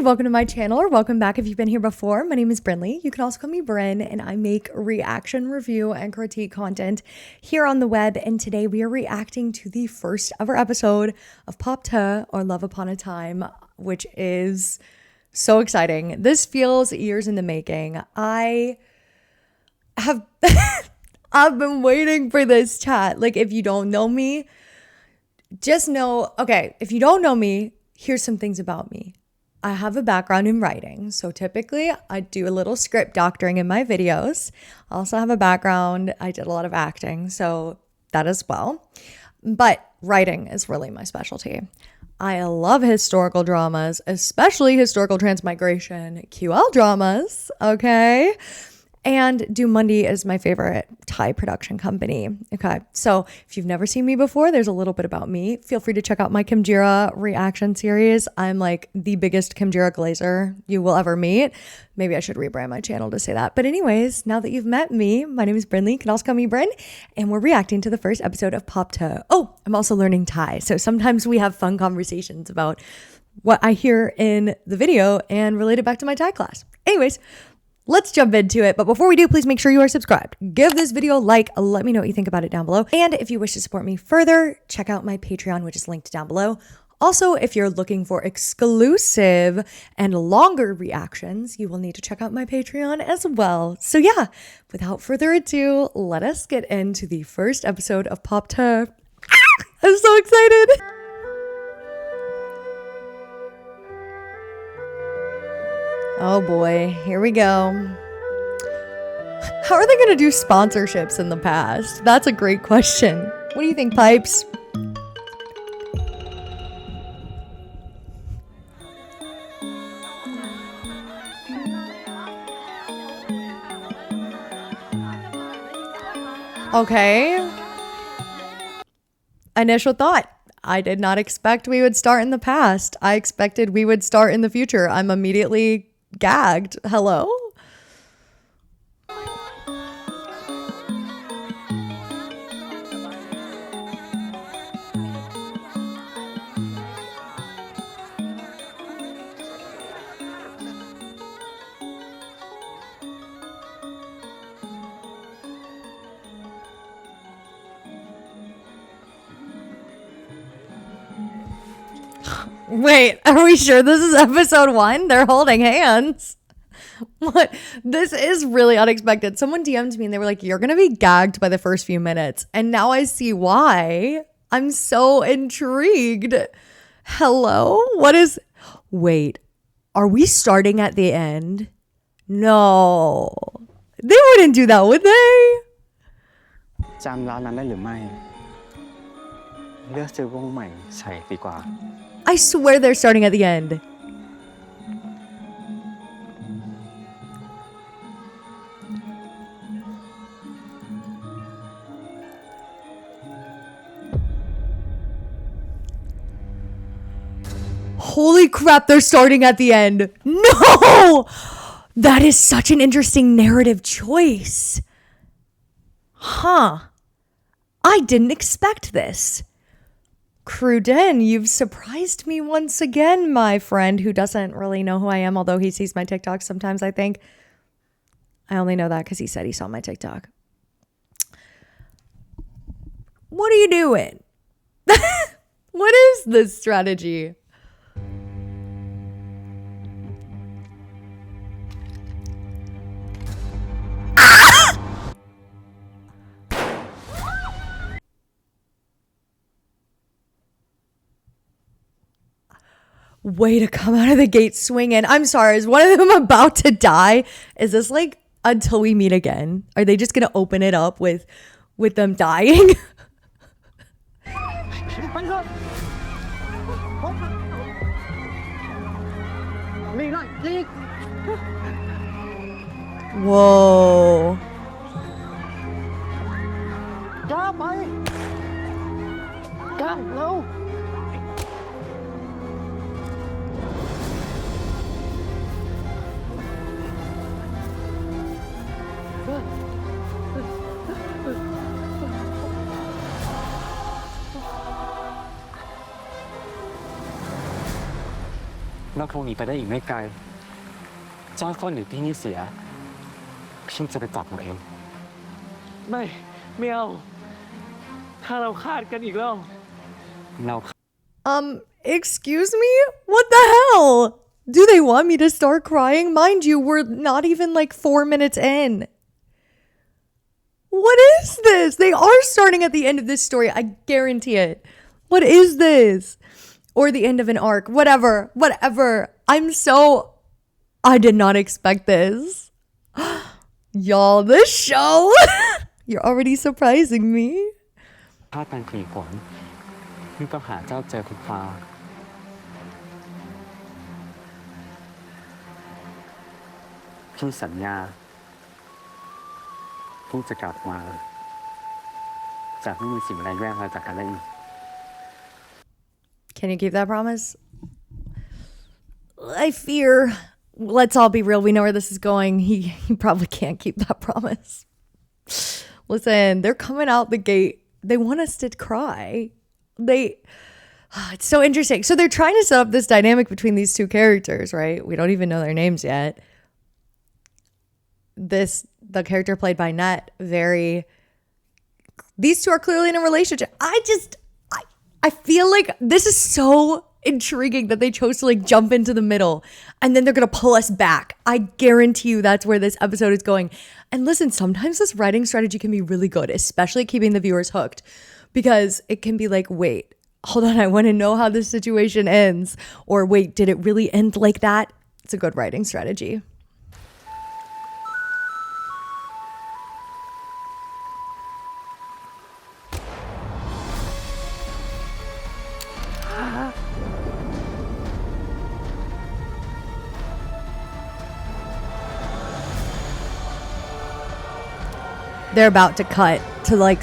welcome to my channel, or welcome back if you've been here before. My name is Brinley. You can also call me Bryn, and I make reaction, review, and critique content here on the web. And today we are reacting to the first ever episode ofภพเธอ, or Love Upon a Time, which is so exciting. This feels years in the making. I have I've been waiting for this chat. Like, if you don't know me, just know, okay, if you don't know me, here's some things about me. I have a background in writing. So typically I do a little script doctoring in my videos. I also have a background. I did a lot of acting, so that as well. But writing is really my specialty. I love historical dramas, especially historical transmigration QL dramas, okay? And Domundi is my favorite Thai production company. Okay, so if you've never seen me before, there's a little bit about me. Feel free to check out my Kimjira reaction series. I'm like the biggest Kimjira glazer you will ever meet. Maybe I should rebrand my channel to say that. But anyways, now that you've met me, my name is Brinley. You can also call me Bryn. And we're reacting to the first episode ofภพเธอ. Oh, I'm also learning Thai. So sometimes we have fun conversations about what I hear in the video and relate it back to my Thai class. Anyways, let's jump into it. But before we do, please make sure you are subscribed. Give this video a like. Let me know what you think about it down below. And if you wish to support me further, check out my Patreon, which is linked down below. Also, if you're looking for exclusive and longer reactions, you will need to check out my Patreon as well. So yeah, without further ado, let us get into the first episode ofภพเธอ. I'm so excited. Oh boy, here we go. How are they going to do sponsorships in the past? That's a great question. What do you think, Pipes? Okay. Initial thought. I did not expect we would start in the past. I expected we would start in the future. I'm immediately gagged. Hello? Wait, are we sure this is episode 1? They're holding hands. What? This is really unexpected. Someone DM'd me and they were like, you're going to be gagged by the first few minutes. And now I see why. I'm so intrigued. Hello? What is... Wait, are we starting at the end? No. They wouldn't do that, would they? จำร้านนั้นได้หรือไม่เลือกซื้อวงใหม่ใส่ดีกว่า I swear they're starting at the end. Holy crap, they're starting at the end. No! That is such an interesting narrative choice. Huh. I didn't expect this. Cruden, you've surprised me once again, my friend who doesn't really know who I am, although he sees my TikTok sometimes, I think. I only know that because he said he saw my TikTok. What are you doing? What is this strategy? Way to come out of the gate swinging. I'm sorry, is one of them about to die? Is this like until we meet again? Are they just gonna open it up with them dying? Whoa. เราคงหนีไปได้อีกไม่ไกลจ้อยคนหรือที่นี่เสียพี่จะไปจับมันเอง ไม่เอาถ้าเราคาดกันอีกแล้ว เรา excuse me? What the hell? Do they want me to start crying? Mind you, we're not even like 4 minutes in. What is this? They are starting at the end of this story. I guarantee it. What is this? Or the end of an arc. Whatever. I did not expect this. Y'all, this show. You're already surprising me. พลาดการขลีผลพี่ต้องหาเจ้าเจอคุณฟ้าพี่สัญญาพี่จะกลับมาจากไม่มีสิ่งใดแย่งเราจากกันได้อีก Can you keep that promise? I fear. Let's all be real. We know where this is going. He probably can't keep that promise. Listen, they're coming out the gate. They want us to cry. It's so interesting. So they're trying to set up this dynamic between these two characters, right? We don't even know their names yet. The character played by Net, these two are clearly in a relationship. I feel like this is so intriguing that they chose to like jump into the middle and then they're going to pull us back. I guarantee you that's where this episode is going. And listen, sometimes this writing strategy can be really good, especially keeping the viewers hooked, because it can be like, wait, hold on, I want to know how this situation ends. Or wait, did it really end like that? It's a good writing strategy. They're about to cut to like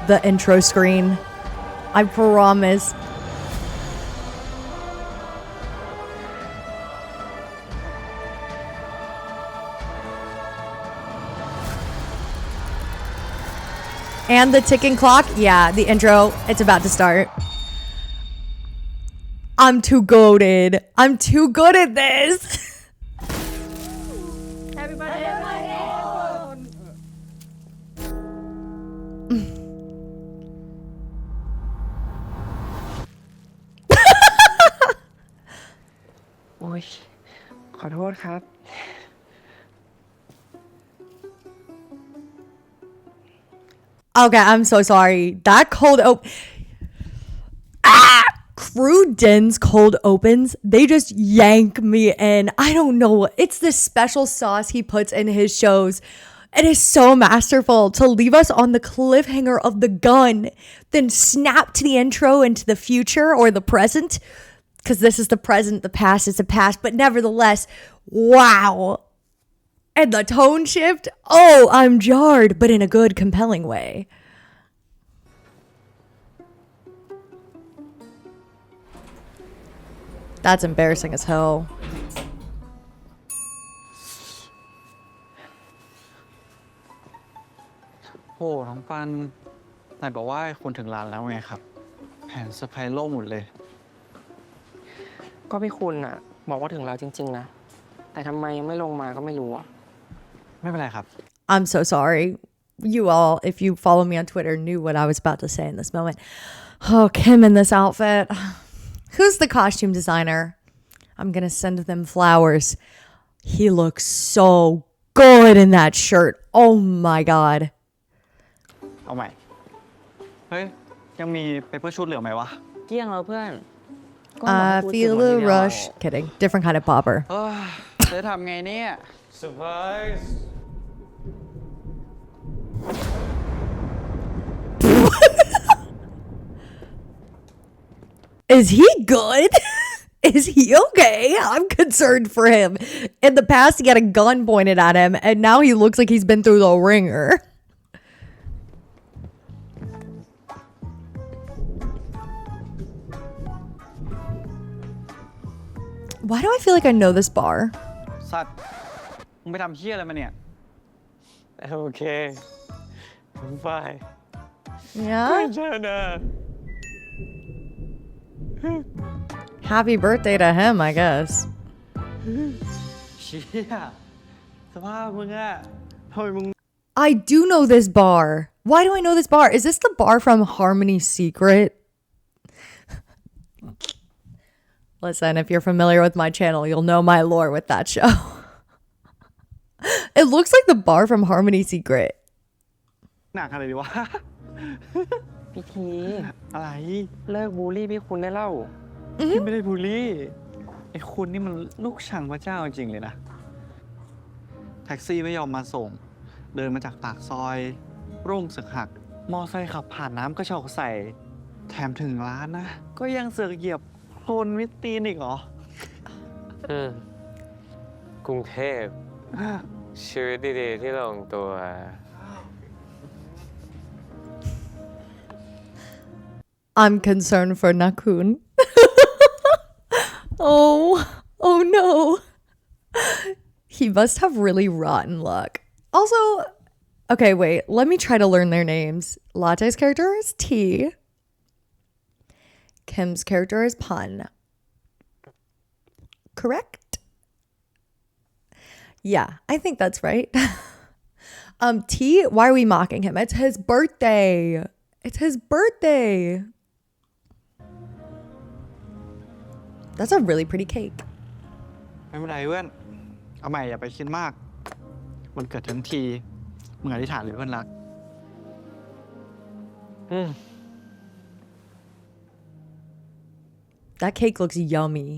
the intro screen. I promise. And the ticking clock. Yeah, the intro. It's about to start. I'm too goated. I'm too good at this. Everybody. Ôi, ขอโทษครับ Okay, I'm so sorry. That cold Crew Din's cold opens, they just yank me in. I don't know. It's the special sauce he puts in his shows. It is so masterful to leave us on the cliffhanger of the gun, then snap to the intro into the future or the present. Because this is the present, the past is the past. But nevertheless, wow. And the tone shift, oh, I'm jarred, but in a good, compelling way. That's embarrassing as hell. โอ้น้องปันนายบอกว่าคุณถึงร้านแล้วไงครับ แผนเซอร์ไพรส์โล่หมดเลย ก็พี่คุณอะบอกว่าถึงแล้วจริงๆนะ แต่ทำไมยังไม่ลงมาก็ไม่รู้อะ ไม่เป็นไรครับ I'm so sorry. You all, if you follow me on Twitter, knew what I was about to say in this moment. Oh, Kim in this outfit. Who's the costume designer? I'm gonna send them flowers. He looks so good in that shirt. Oh my god. เอาใหม่ เฮ้ย ยังมีเปเปอร์ชูตเหลือไหมวะ เกลี้ยงแล้วเพื่อน Feel the rush. Kidding. Different kind of popper. เฮ้ยจะทำไงเนี่ย Surprise Is he good? Is he okay? I'm concerned for him. In the past, he had a gun pointed at him, and now he looks like he's been through the ringer. Why do I feel like I know this bar? สัตว์ มึงไปทำเฮี้ยอะไรมาเนี่ย โอเคผมไป Yeah? เชิญนะ Happy birthday to him, I guess. เชี่ยสภาพมึงอะทำไมมึง I do know this bar. Why do I know this bar? Is this the bar from Harmony's Secret? Listen, if you're familiar with my channel, you'll know my lore with that show. It looks like the bar from Harmony's Secret. หนักอะไรดีวะ พี่ที อะไร เลิกบูลลี่พี่คุณได้เล่า พี่ไม่ได้บูลลี่ไอ้คุณนี่มันลูกช่างพระเจ้าจริงๆเลยนะ แท็กซี่ไม่ยอมมาส่ง เดินมาจากปากซอยร่งสึกหัก มอไซค์ขับผ่านน้ำก็ชอกใส่ แถมถึงร้านนะ ก็ยังเสือกเหยียบโคลนมิตตีนอีกเหรอ กรุงเทพชีวิตดีๆที่ลงตัว I'm concerned for Nakun. Oh no. He must have really rotten luck. Also, okay, wait, let me try to learn their names. Latte's character is T. Kim's character is Pun. Correct? Yeah, I think that's right. T, why are we mocking him? It's his birthday. It's his birthday. That's a really pretty cake. ไม่เป็นไรเพื่อน เอาใหม่อย่าไปคิดมาก มันเกิดทั้งทีมึงอธิษฐานเลยเพื่อนรัก That cake looks yummy.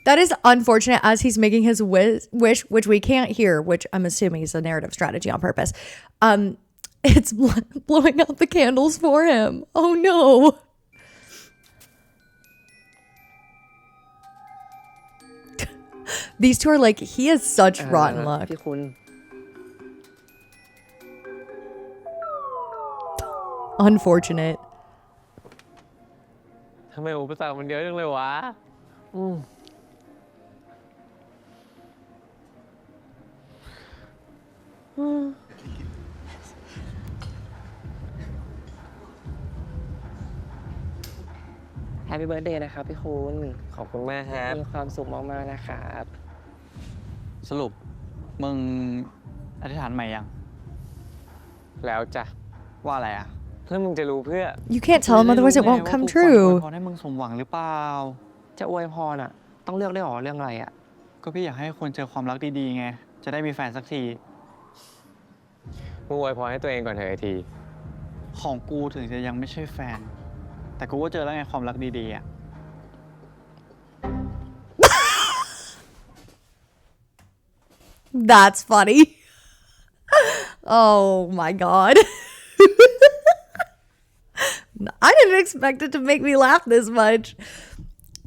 That is unfortunate as he's making his wish, which we can't hear, which I'm assuming is a narrative strategy on purpose. It's blowing out the candles for him. Oh no. These two are like, he has such rotten luck. พี่คุณ Unfortunate. ทำไมอุปสรรคมันเยอะจังเลยวะ แฮปปี้เบิร์ธเดย์นะครับพี่คุณ ขอบคุณมากครับ มีความสุขมากๆนะครับ สรุป มึงอธิษฐานใหม่ยัง แล้วจ้ะ ว่าอะไรอ่ะ แล้วมึงจะรู้เพื่อ You can't tell him, otherwise it won't come พอ true. ให้มึงสมหวังหรือเปล่า จะอวยพรอ่ะ ต้องเลือกได้หรอเรื่องอะไรอ่ะ ก็พี่อยากให้คนเจอความรักดีๆไง จะได้มีแฟนสักที มึงอวยพรให้ตัวเองก่อนเถอะไอที ของกูถึงจะยังไม่ใช่แฟน แต่กูก็เจอแล้วไงความรักดีๆอ่ะ That's funny. Oh my god. I didn't expect it to make me laugh this much.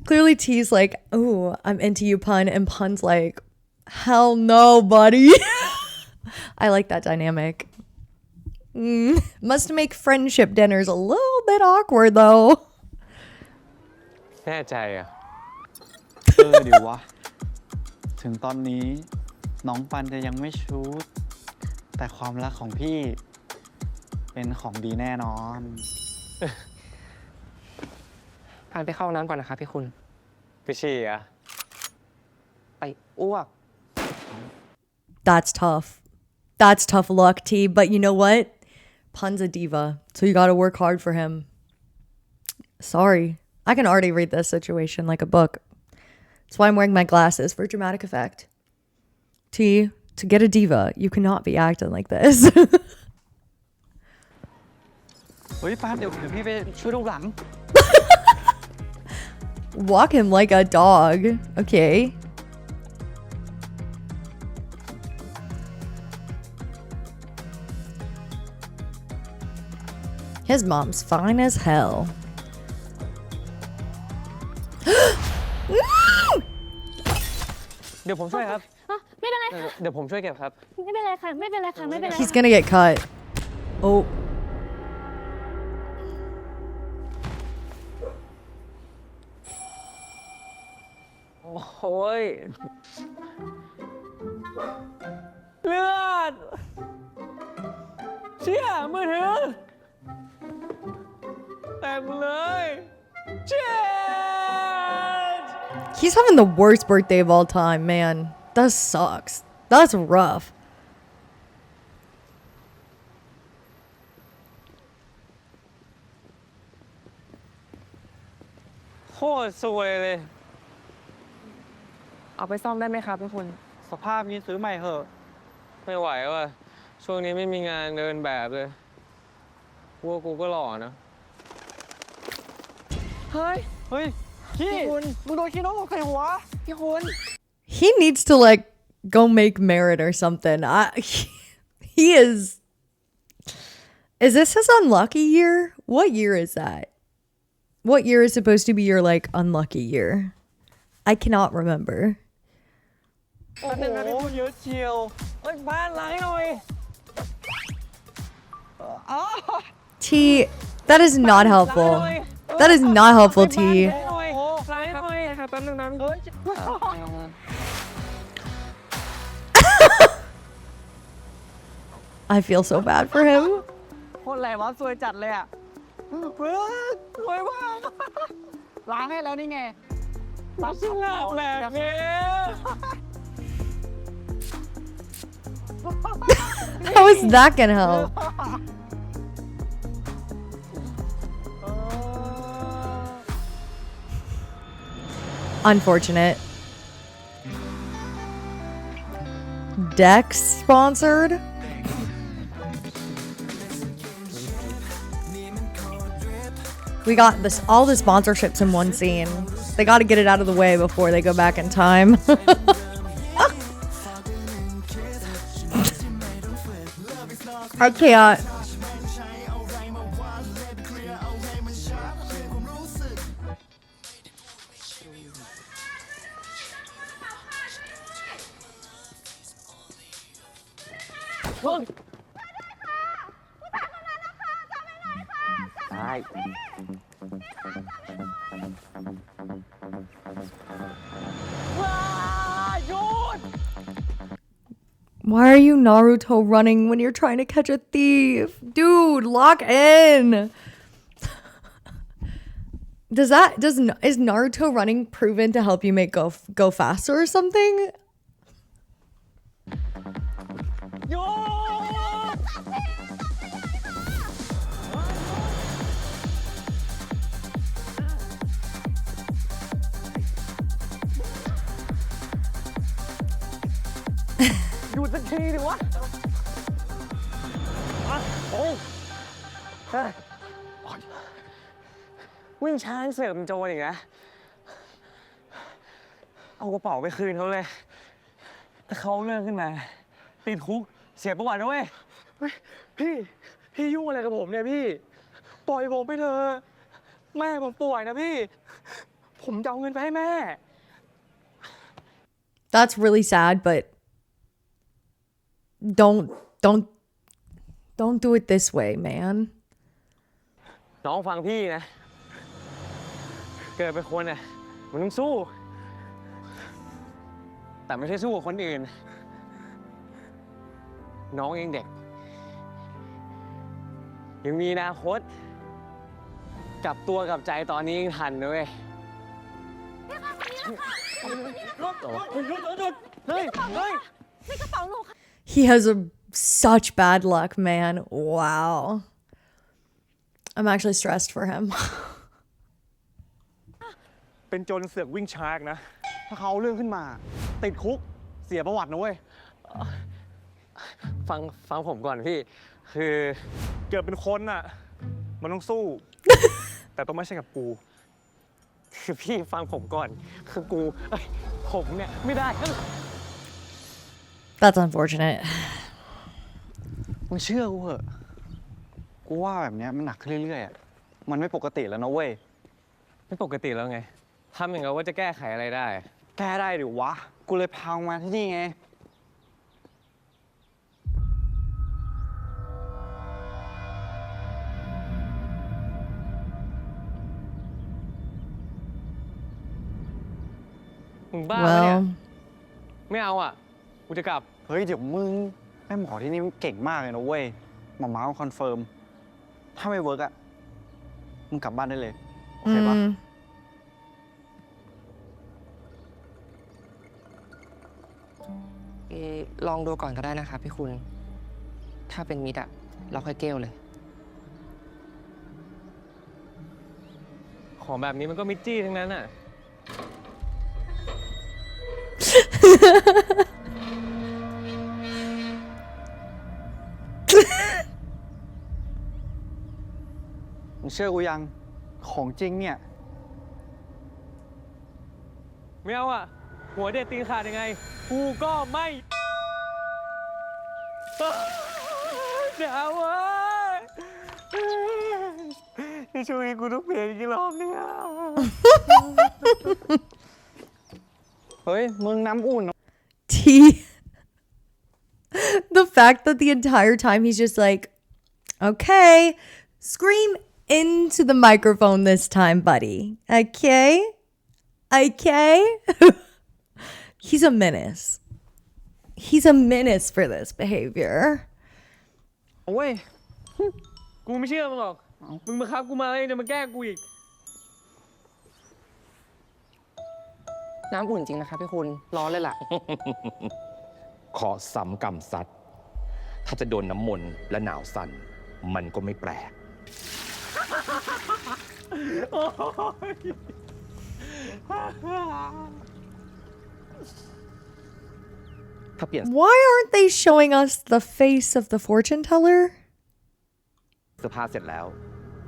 Clearly T's like, ooh, I'm into you, Pun. And Pun's like, hell no, buddy. I like that dynamic. Must make friendship dinners a little bit awkward, though. แน่ใจอ่ะ ดิวะ ถึงตอนนี้น้องปันจะยังไม่ชูด แต่ความรักของพี่เป็นของดีแน่นอน พานไปเข้าน้ำก่อนนะครับพี่คุณ พี่ชีอ่ะ ไปอ้วก That's tough. That's tough luck, T. But you know what? Pun's a diva, so you gotta work hard for him. Sorry. I can already read this situation like a book. That's why I'm wearing my glasses for dramatic effect. T, to get a diva, you cannot be acting like this. เฮ้ยป้าเดี๋ยวพี่ไปช่วยลูกหลัง Walk him like a dog. Okay. His mom's fine as hell. เดี๋ยวผมช่วยครับ ไม่เป็นไรค่ะ เดี๋ยวผมช่วยเก็บครับ ไม่เป็นไรค่ะ ไม่เป็นไรค่ะ ไม่เป็นไร He's gonna get cut. Oh. โอ้ย เลือด เชี่ยมือถือเต็มเลยเชี่ย He's having the worst birthday of all time, man. That sucks. That's rough. โคตรซวยเลย เอาไปซ่อมได้ไหมครับพี่คุณ สภาพนี้ซื้อใหม่เหอะ ไม่ไหวว่ะ ช่วงนี้ไม่มีงานเดินแบบเลยพวกกูก็หล่อนะ เฮ้ย เฮ้ย ขี้ พี่คุณ มึงโดนขี้นกออกใส่หัว พี่คุณ He needs to like go make merit or something. He is. Is this his unlucky year? What year is that? What year is supposed to be your like unlucky year? I cannot remember. โอ้โหเยอะเชียว เฮ้ยบ้านล้างให้หน่อย T, that is not helpful. That is not helpful, T. ล้างให้หน่อยล้างให้หน่อย ครับแป๊บนึงนะพี่ I feel so bad for him. โคตรแรงวะซวยจัดเลยอ่ะเพื่อนสวยมากล้างให้แล้วนี่ไง ตัดสินหลักแบบนี้ How is that gonna help? Unfortunate. Dex sponsored? We got this all the sponsorships in one scene. They got to get it out of the way before they go back in time. I can't. Why are you Naruto running when you're trying to catch a thief? Dude, lock in. Is Naruto running proven to help you make go faster or something?หยุดสักทีดิวะโอ้ยวิ่งช้าเสือกเป็นโจรอีกนะเอากระเป๋าไปคืนเขาเลยถ้าเขาเลิกขึ้นมาติดคุกเสียประวัตินะเว้ยพี่ยุ่งอะไรกับผมเนี่ยพี่ปล่อยผมไปเถอะแม่ผมป่วยนะพี่ผมจะเอาเงินไปให้แม่ That's really sad, but don't do it this way, man. น้องฟังพี่นะเกิดเป็นคนอ่ะมันต้องสู้ แต่ไม่ใช่สู้กับคนอื่น น้องยังเด็ก ยังมีอนาคตกลับตัวกลับใจตอนนี้ยังทันนะเว้ยเฮ้ย He has such bad luck, man. Wow. I'm actually stressed for him. เป็นโจรเสือกวิ่งช้านะ ถ้าเขาเรื่องขึ้นมาติดคุกเสียประวัตินะเว้ย ฟังผมก่อนพี่คือ เกิดเป็นคนน่ะมันต้องสู้ แต่ต้องไม่ใช่กับกู คือพี่ฟังผมก่อนคือกูผมเนี่ยไม่ได้ That's unfortunate. มึงเชื่อกูเหอะกูว่าแบบเนี้ยมันหนักขึ้นเรื่อยๆอ่ะมันไม่ปกติแล้วนะเว้ย ไม่ปกติแล้วไงทำอย่างไรว่าจะแก้ไขอะไรได้ แก้ได้หรือวะ กูเลยพามาที่นี่ไง มึงบ้าปะเนี่ย Well, ไม่เอาอ่ะกูจะกลับ เฮ้ยเดี๋ยวมึงแม่หมอที่นี่มันเก่งมากเลยนะเว้ย หมอม้าคอนเฟิร์มถ้าไม่เวิร์กอะมึงกลับบ้านได้เลย โอเคปะ ลองดูก่อนก็ได้นะครับพี่คุณ ถ้าเป็นมิดอะเราค่อยเกลเลย ของแบบนี้มันก็มิดจี้ทั้งนั้นอ่ะ มึงเชื่อกูยัง ของจริงเนี่ย ไม่เอาอ่ะ หัวเด็ดตีนขาดยังไง กูก็ไม่เดี๋ยวอ่ะที่ช่วยกูทุกเพลงกี่รอบเนี่ย เฮ้ย มึงน้ำอุ่น T. The fact that the entire time he's just like, okay, scream into the microphone this time, buddy. Okay? Okay? He's a menace. He's a menace for this behavior. โอ้ย กูไม่เชื่อมึงหรอก มึงมาคับกูมาแล้วยังจะมาแกล้งกูอีก น้ำอุ่นจริงนะครับพี่คุณ ร้อนเลยล่ะ ขอซ้ำกรรมซัด ถ้าจะโดนน้ำมนต์และหนาวสั่น มันก็ไม่แปลก ถ้าเปลี่ยน Why aren't they showing us the face of the fortune teller? เสื้อผ้าเสร็จแล้ว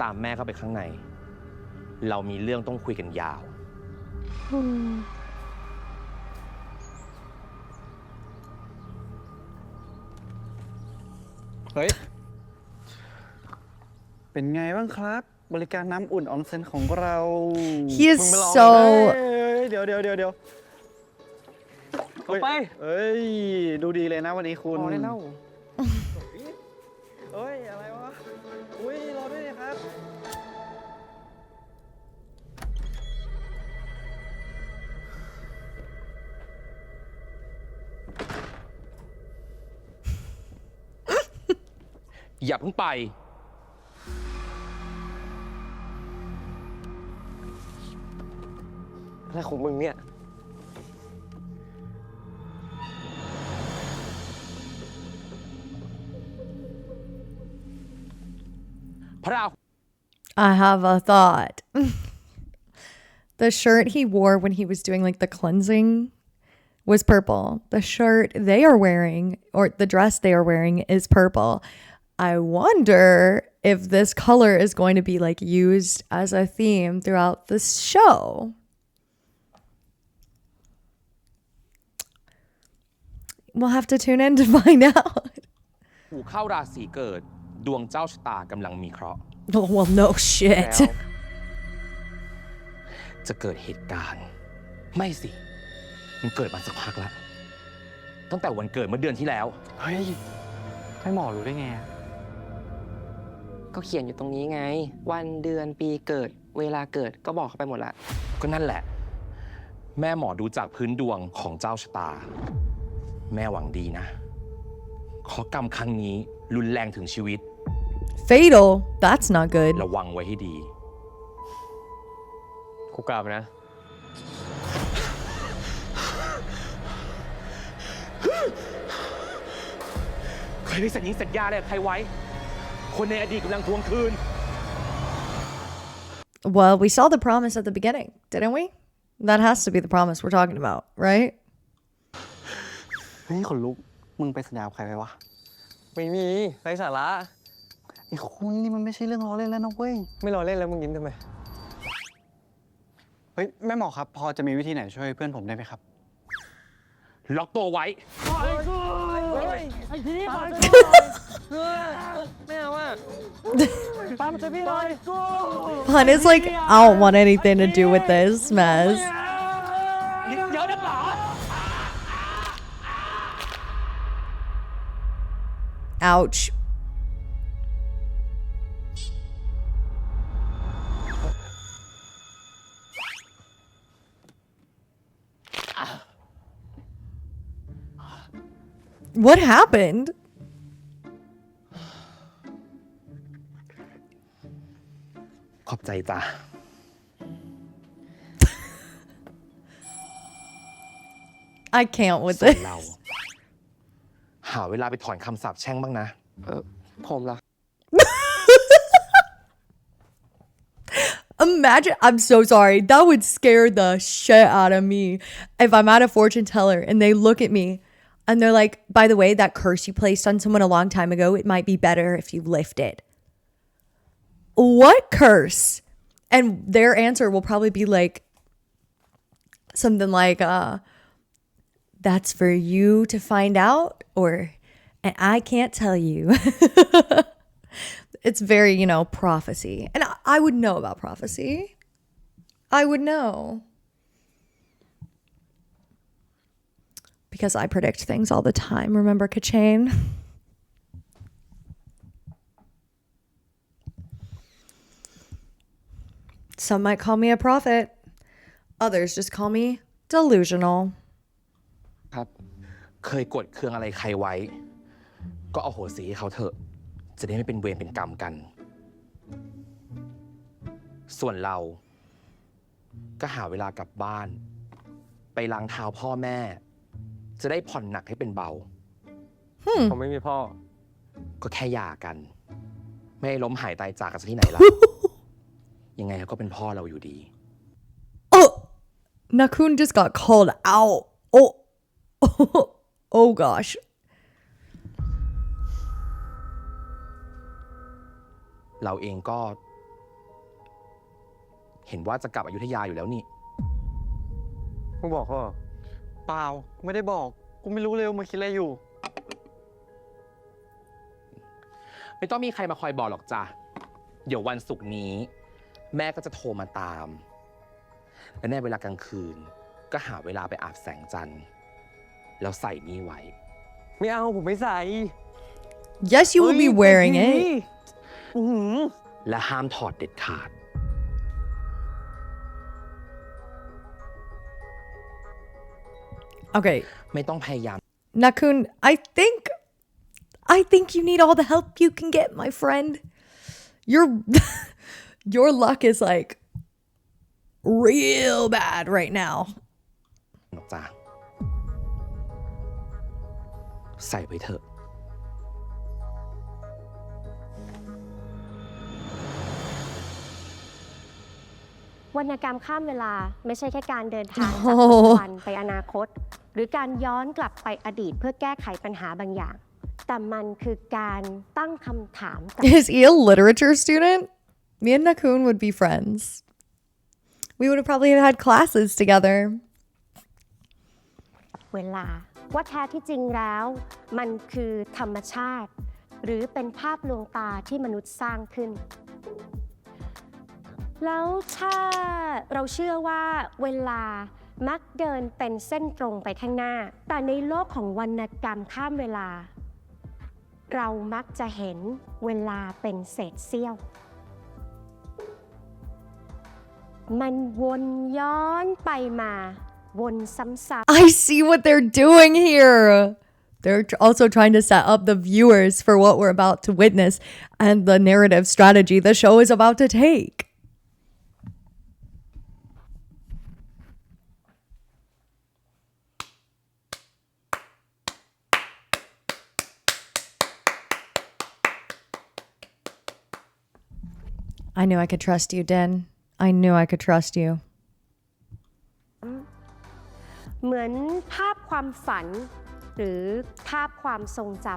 ตามแม่เข้าไปข้างใน เรามีเรื่องต้องคุยกันยาว เฮ้ย เป็นไงบ้างครับ บริการน้ำอุ่นออนเซ็นของเรา He is เฮ้ so. ยเดี๋ยวไป เฮ้ย ดูดีเลยนะวันนี้คุณ พอได้แล้ว เฮ้ย อะไรวะ อุ้ย รอด้วยนะครับ อย่าเพิ่งไป อะไรของมึงเนี่ย พระราหู I have a thought. The shirt he wore when he was doing like the cleansing was purple. The shirt they are wearing, or the dress they are wearing, is purple. I wonder if this color is going to be like used as a theme throughout this show. We'll have to tune in to find out. หูเข้าราศีเกิด ดวงเจ้าชะตากำลังมีเคราะห์ Oh, well, no shit. แล้วจะเกิดเหตุการณ์ ไม่สิ มันเกิดมาสักพักแล้ว ตั้งแต่วันเกิดเมื่อเดือนที่แล้ว เฮ้ย ให้หมอรู้ได้ไงอะ ก็เขียนอยู่ตรงนี้ไง วันเดือนปีเกิด เวลาเกิดก็บอกเขาไปหมดละ ก็นั่นแหละ แม่หมอดูจากพื้นดวงของเจ้าชะตา แม่หวังดีนะ ขอกรรมครั้งนี้รุนแรงถึงชีวิต Fatal? That's not good. ระวังไว้ให้ดี กูกลับนะ ใครไปสัญญิงสัญญาอะไรกับใครไว้ คนในอดีตกำลังทวงคืน Well, we saw the promise at the beginning, didn't we? That has to be the promise we're talking about, right? เฮ้ยขนลุก มึงไปสัญญากับใครไปวะ ไม่มีไร้สาระ ไอ้คุณนี่มันไม่ใช่เรื่องล้อเล่นแล้วนะเว้ย ไม่รอเล่นแล้วมึงยิ้มทำไม เฮ้ย แม่หมอครับ พอจะมีวิธีไหนช่วยเพื่อนผมได้ไหมครับ ล็อกตัวไว้ ไม่เอาอ่ะ Pun is like, I don't want anything to do with this mess. Ouch. What happened? ขอบใจจ้ะ I can't with ส่วน this. เรา หาเวลาไปถอนคำสาปแช่งบ้างนะ ผมล่ะ Imagine, I'm so sorry. That would scare the shit out of me if I'm at a fortune teller and they look at me and they're like, by the way, that curse you placed on someone a long time ago, it might be better if you lift it. What curse? And their answer will probably be like something like, that's for you to find out, or, and I can't tell you. It's very, prophecy. And I would know about prophecy. I would know. Because I predict things all the time. Remember Kachane? Some might call me a prophet. Others just call me delusional. ครับ เคยกดเคืองอะไรใครไว้ ก็เอาโหสิให้เขาเถอะ จะได้ไม่เป็นเวรเป็นกรรมกัน ส่วนเรา ก็หาเวลากลับบ้าน ไปล้างเท้าพ่อแม่ จะได้ผ่อนหนักให้เป็นเบา ผมไม่มีพ่อ ก็แค่หย่ากัน ไม่ให้ล้มหายตายจากกันซะที่ไหนล่ะ ยังไงเขาก็เป็นพ่อเราอยู่ดี Oh, Nakun just got called out. Oh, oh gosh. เราเองก็ เห็นว่าจะกลับอยุธยาอยู่แล้วนี่ มึงบอกเขาเหรอ เปล่า กูไม่ได้บอก กูไม่รู้เลยว่ามึงคิดอะไรอยู่ ไม่ต้องมีใครมาคอยบอกหรอกจ้ะ เดี๋ยววันศุกร์นี้ แม่ก็จะโทรมาตาม และในเวลากลางคืน ก็หาเวลาไปอาบแสงจันทร์ แล้วใส่นี่ไว้ ไม่เอาผมไม่ใส่ Yes, you will be wearing it. และห้ามถอดเด็ดขาด Okay, ไม่ต้องพยายาม Nakun, I think you need all the help you can get, my friend. Your luck is like real bad right now. หรอกจ้ะ ใส่ไว้เถอะ วรรณกรรมข้ามเวลาไม่ใช่แค่การเดินทางจากปัจจุบันไปอนาคต หรือการย้อนกลับไปอดีตเพื่อแก้ไขปัญหาบางอย่าง แต่มันคือการตั้งคำถามกับ Is he a literature student? Me and Nakun would be friends. We would have probably had classes together. เวลาว่าแท้ที่จริงแล้ว มันคือธรรมชาติ หรือเป็นภาพลวงตาที่มนุษย์สร้างขึ้น แล้วถ้าเราเชื่อว่าเวลามักเดินเป็นเส้นตรงไปข้างหน้า แต่ในโลกของวรรณกรรมข้ามเวลา เรามักจะเห็นเวลาเป็นเศษเสี้ยว มันวนย้อนไปมาวนซ้ำ I see what they're doing here. They're also trying to set up the viewers for what we're about to witness and the narrative strategy the show is about to take. I knew I could trust you, Den. I knew I could trust you. ๆเหมือนภาพความฝัน หรือภาพความทรงจ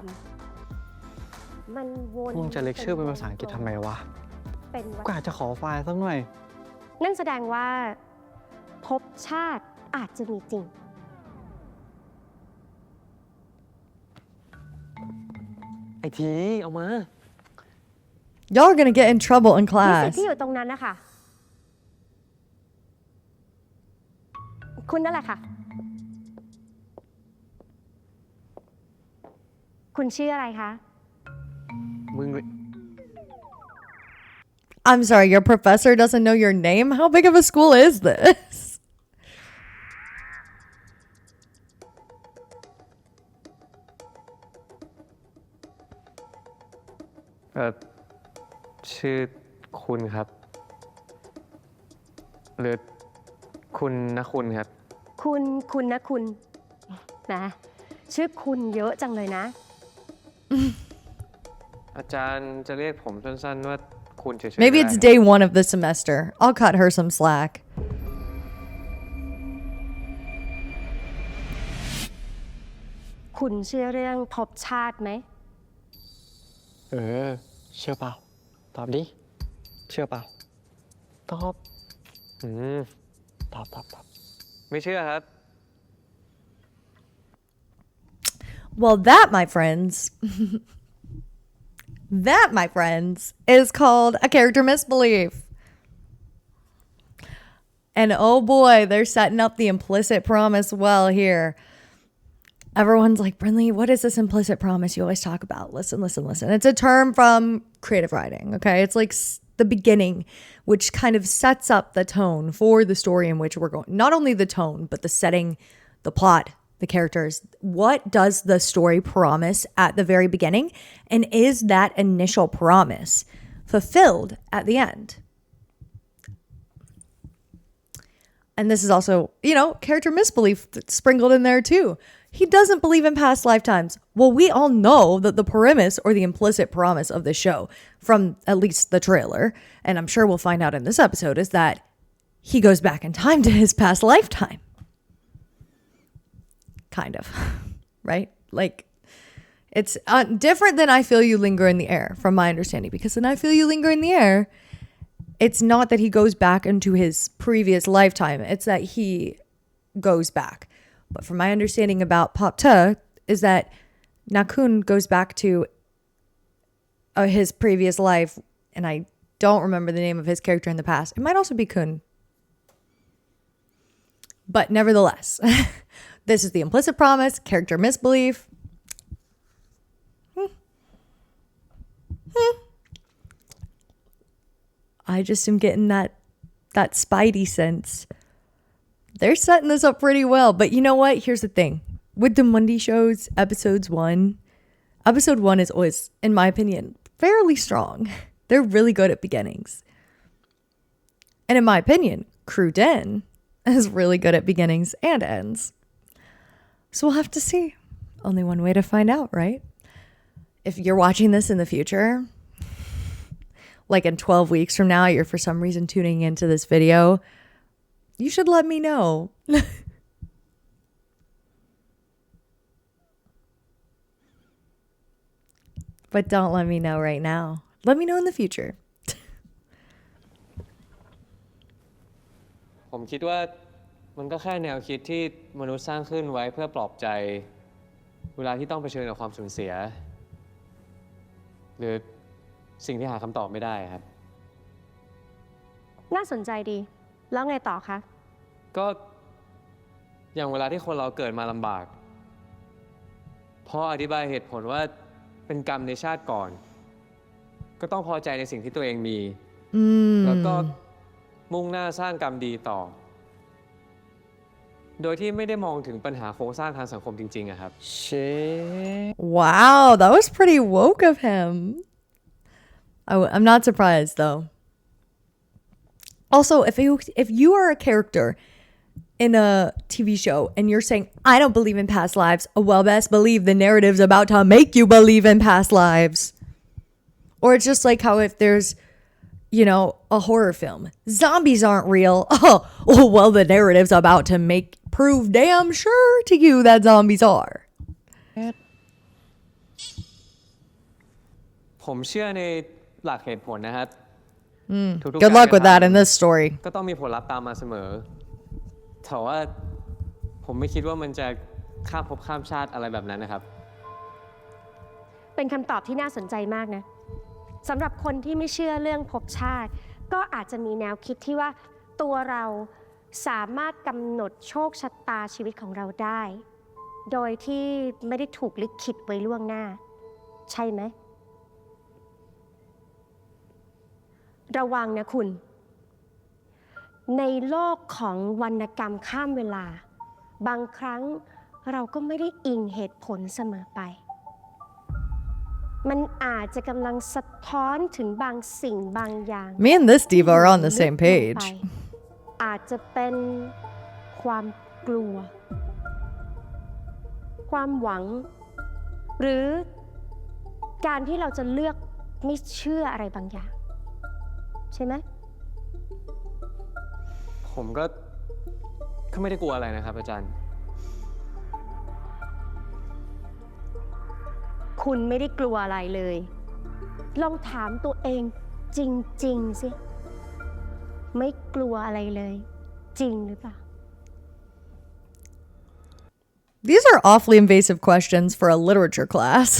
ำมันวน มึงจะเลคเชอร์เป็นภาษาอังกฤษทำไมวะ เป็นวัฏ ก็อาจจะขอไฟล์สักหน่อย นั่นแสดงว่าภพชาติอาจจะมีจริง ไอ้ทีเอามา Y'all are gonna get in trouble in นิสิต class. ที่อยู่ตรงนั้นนะคะ คุณนั่นแหละค่ะ คุณชื่ออะไรคะ มึง I'm sorry, your professor doesn't know your name? How big of a school is this? ชื่อคุณครับ หรือคุณนะคุณครับ คุณนะคุณนะชื่อคุณเยอะจังเลยนะ อาจารย์จะเรียกผมสั้นๆว่าคุณเฉยๆ Maybe ก็ it's ได้ day 1 of the semester. I'll cut her some slack. คุณเชื่อเรื่องภพชาติไหม เชื่อเปล่า ตอบดิ เชื่อเปล่า ตอบ อืม ตอบ ไม่เชื่อครับ Well, that, my friends, is called a character misbelief. And oh boy, they're setting up the implicit promise well here. Everyone's like, Brinley, what is this implicit promise you always talk about? Listen. It's a term from creative writing, okay? It's like the beginning, which kind of sets up the tone for the story in which we're going. Not only the tone, but the setting, the plot, the characters. What does the story promise at the very beginning? And is that initial promise fulfilled at the end? And this is also, character misbelief sprinkled in there too. He doesn't believe in past lifetimes. Well, we all know that the premise or the implicit promise of the show, from at least the trailer, and I'm sure we'll find out in this episode, is that he goes back in time to his past lifetime. Kind of, right? Like, it's different than I Feel You Linger in the Air, from my understanding, because in I Feel You Linger in the Air, it's not that he goes back into his previous lifetime. It's that he goes back. But from my understanding aboutภพเธอ is that Nakun goes back to his previous life, and I don't remember the name of his character in the past. It might also be Kun. But nevertheless, this is the implicit promise, character misbelief. I just am getting that spidey sense. They're setting this up pretty well. But you know what? Here's the thing. With Domundi shows, episode 1 is always, in my opinion, fairly strong. They're really good at beginnings. And in my opinion, Crew Den is really good at beginnings and ends. So we'll have to see. Only one way to find out, right? If you're watching this in the future, like in 12 weeks from now, you're for some reason tuning into this video, you should let me know. But don't let me know right now. Let me know in the future. ผมคิดว่ามันก็แค่แนวคิดที่มนุษย์สร้างขึ้นไว้เพื่อปลอบใจเวลาที่ต้องเผชิญกับความสูญเสีย หรือสิ่งที่หาคำตอบไม่ได้ครับ น่าสนใจดี แล้วไงต่อคะ ก็อย่างเวลาที่คนเราเกิดมาลำบากพ่ออธิบายเหตุผลว่าเป็นกรรมในชาติก่อน ก็ต้องพอใจในสิ่งที่ตัวเองมี แล้วก็มุ่งหน้าสร้างกรรมดีต่อ โดยที่ไม่ได้มองถึงปัญหาโครงสร้างทางสังคมจริงๆอะครับ Wow, that was pretty woke of him. I'm not surprised though. Also, if you are a character in a TV show and you're saying, I don't believe in past lives, well, best believe the narrative's about to make you believe in past lives. Or it's just like how if there's, a horror film, zombies aren't real. Oh, well, the narrative's about to prove damn sure to you that zombies are. ผมเชื่อในหลักเหตุผลนะครับ ทุกๆ Good luck with that in ก this story. ก็ต้องมีผลลัพธ์ตามมาเสมอแต่ว่าผมไม่คิดว่ามันจะข้ามภพข้ามชาติอะไรแบบนั้นนะครับ เป็นคำตอบที่น่าสนใจมากนะสำหรับคนที่ไม่เชื่อเรื่องภพชาติ ก็อาจจะมีแนวคิดที่ว่าตัวเราสามารถกำหนดโชคชะตาชีวิตของเราได้ โดยที่ไม่ได้ถูกลิขิตไว้ล่วงหน้า ใช่ไหม ระวังนะคุณ ในโลกของวรรณกรรมข้ามเวลา บางครั้งเราก็ไม่ได้อิงเหตุผลเสมอไป มันอาจจะกำลังสะท้อนถึงบางสิ่งบางอย่าง Me and this diva are on the same page. อาจจะเป็นความกลัว ความหวัง หรือการที่เราจะเลือกไม่เชื่ออะไรบางอย่าง ใช่ไหม ผมก็ไม่ได้กลัวอะไรนะครับอาจารย์ คุณไม่ได้กลัวอะไรเลย ลองถามตัวเองจริงๆสิ ไม่กลัวอะไรเลย จริงหรือเปล่า These are awfully invasive questions for a literature class.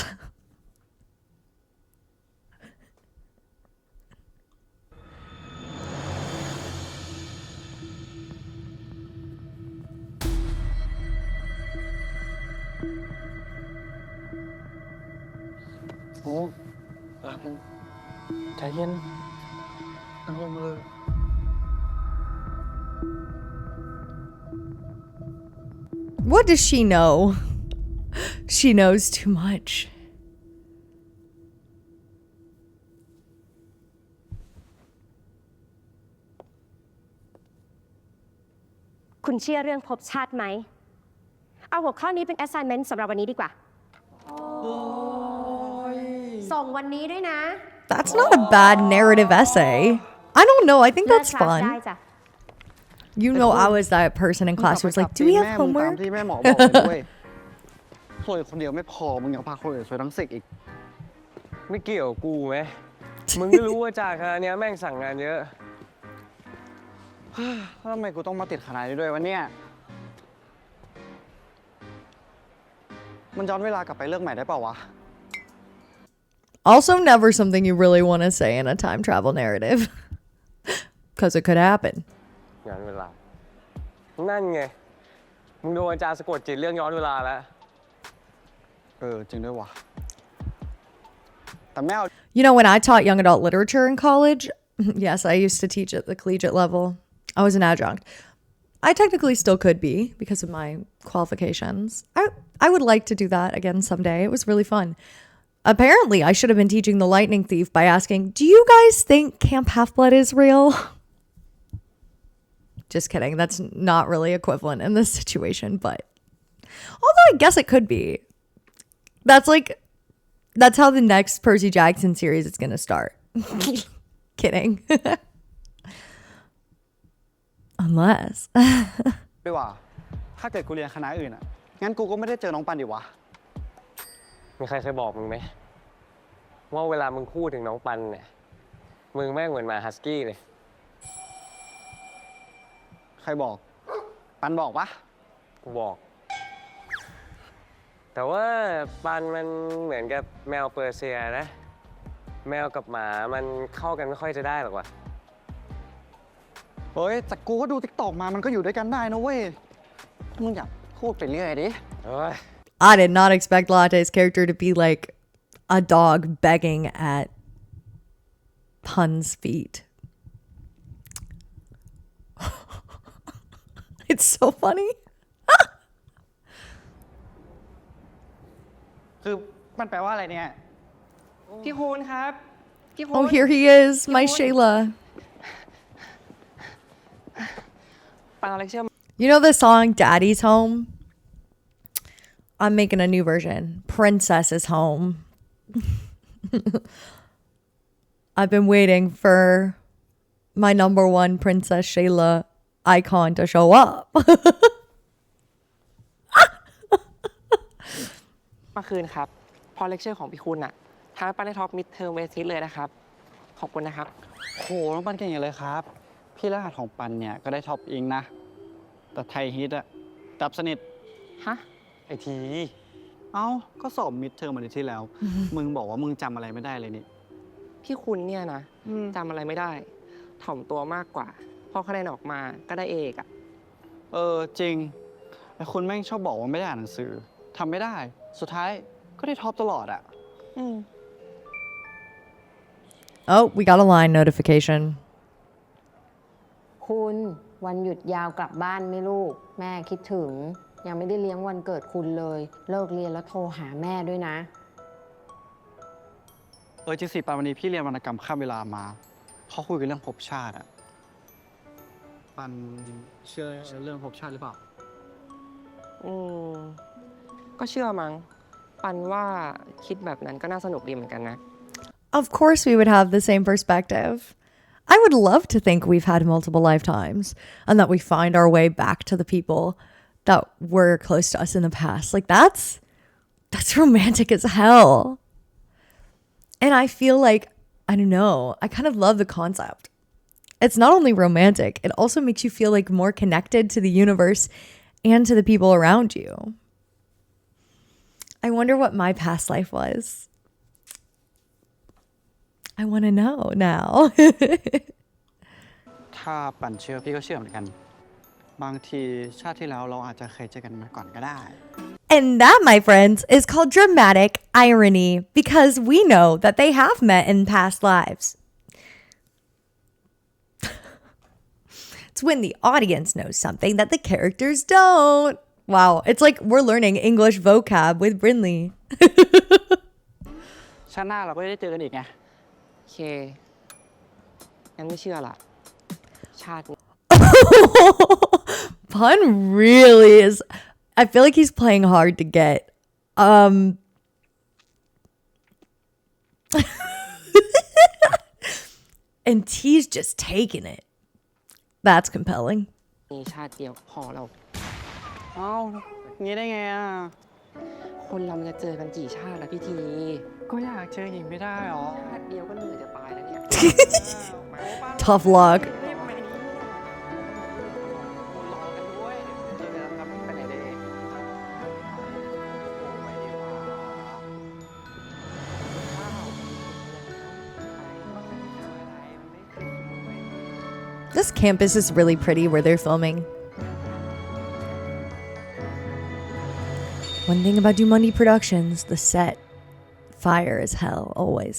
What does she know? She knows too much. คุณเชื่อเรื่องภพชาติไหม เอาหัวข้อนี้เป็น assignment สำหรับวันนี้ดีกว่า ส่งวันนี้ด้วยนะ That's not a bad narrative essay. I don't know. I think that's เลิกคลาสได้ fun. จ้ะ You know, I was that person in class who was like, "Do we have ตาม homework?" ที่แม่หมอบอกเลยด้วยสวยคนเดียวไม่พอ มึงยังพาคนอื่นสวยทั้งสิกอีก ไม่เกี่ยวกูไหม มึงก็รู้ว่าจากคณะเนี้ยแม่งสั่งงานเยอะ แล้วทำไมกูต้องมาติดคณะนี้ด้วยวะเนี่ย มันย้อนเวลากลับไปเรื่องใหม่ได้เปล่าวะ Also, never something you really want to say in a time travel narrative. Because it could happen. ย้อนเวลา นั่นไง มึงโดนอาจารย์สะกดจิตเรื่องย้อนเวลาแล้ว จริงด้วยวะแต่แม่เอา You know, when I taught young adult literature in college, yes, I used to teach at the collegiate level. I was an adjunct. I technically still could be because of my qualifications. I would like to do that again someday. It was really fun. Apparently, I should have been teaching The Lightning Thief by asking, do you guys think Camp Half-Blood is real? Just kidding. That's not really equivalent in this situation, but although I guess it could be. That's how the next Percy Jackson series is going to start. Kidding. Unless. ด้วยว่า ถ้าเกิดกูเรียนคณะอื่นอ่ะ งั้นกูก็ไม่ได้เจอน้องปันดิวะ มีใครเคยบอกมึงไหม ว่าเวลามึงพูดถึงน้องปันเนี่ย มึงแม่งเหมือนหมาฮัสกี้เลย ใครบอก ปันบอกปะ กูบอก แต่ว่าปันมันเหมือนกับแมวเปอร์เซียนะ แมวกับหมามันเข้ากันไม่ค่อยจะได้หรอกว่ะ เฮ้ยแต่กูก็ดูติ๊กตอกมา มันก็อยู่ด้วยกันได้นะเว้ย มึงอยากพูดไปเรื่อยดิ เฮ้ย I did not expect Latte's character to be like a dog begging at Pun's feet. It's so funny. คือมันแปลว่าอะไรเนี่ย พี่คุณครับ พี่คุณ Oh, here he is, my Shayla. ปังอะไรเชื่อ You know the song Daddy's Home? I'm making a new version. Princess is Home. I've been waiting for my number one Princess Shayla icon to show up. เมื่อคืนครับ พอเลคเชอร์ของพี่คุณอะทำให้ปันได้ท็อปมิดเทอมเวทิสเลยนะครับ ขอบคุณนะครับ โหน้องปันเก่งอย่างเลยครับ พี่รหัสของปันเนี่ยก็ได้ท็อปอิงนะ แต่ไทยฮิตอะดับสนิท ฮะ ไอที เอ้า ก็สอบมิดเทอมอาทิตย์ที่แล้ว มึงบอกว่ามึงจำอะไรไม่ได้เลยนี่ พี่คุณเนี่ยนะจำอะไรไม่ได้ ถ่อมตัวมากกว่า พอคะแนนออกมาก็ได้เอกอะ จริงแต่คุณแม่งชอบบอกว่าไม่ได้อ่านหนังสือทำไม่ได้ สุดท้ายก็ได้ท็อปตลอดอะ Oh, we got a line notification. คุณวันหยุดยาวกลับบ้านไหม่ลูก แม่คิดถึง ยังไม่ได้เลี้ยงวันเกิดคุณเลย เลิกเรียนแล้วโทรหาแม่ด้วยนะ จริงสิปันวันนี้พี่เรียนวรรณกรรมข้ามเวลามาเขาคุยกันเรื่องภพชาติอะ ปันเชื่อเรื่องภพชาติหรือเปล่า อืม ก็เชื่อมั้ง ปันว่าคิดแบบนั้นก็น่าสนุกดีเหมือนกันนะ Of course, we would have the same perspective. I would love to think we've had multiple lifetimes and that we find our way back to the people that were close to us in the past. Like that's romantic as hell. And I feel like, I don't know, I kind of love the concept. It's not only romantic, it also makes you feel like more connected to the universe and to the people around you. I wonder what my past life was. I want to know now. ถ้าปั่นเชื่อพี่ก็เชื่อเหมือนกัน บางทีชาติที่แล้วเราอาจจะเคยเจอกันมาก่อนก็ได้ And that, my friends, is called dramatic irony because we know that they have met in past lives. It's when the audience knows something that the characters don't. Wow, it's like we're learning English vocab with Brinley. ชาติหน้าเราก็ได้เจอกันอีกไง โอเค งั้นไม่เชื่อละ ชาตินี้ Pun really is. I feel like he's playing hard to get. And T's just taking it. That's compelling. มีชาติเดียวพอเรา เอ้างี้ได้ไงอ่ะ คนเรามันจะเจอกันกี่ชาติแล้วพี่ที ก็อยากเจออีกไม่ได้หรอ ชาติเดียวก็เหนื่อยจะตายแล้วเนี่ย Tough luck. รอกันด้วยเจอกันครับไปไหนได้ This campus is really pretty where they're filming. One thing about Domundi Productions, the set, fire as hell, always.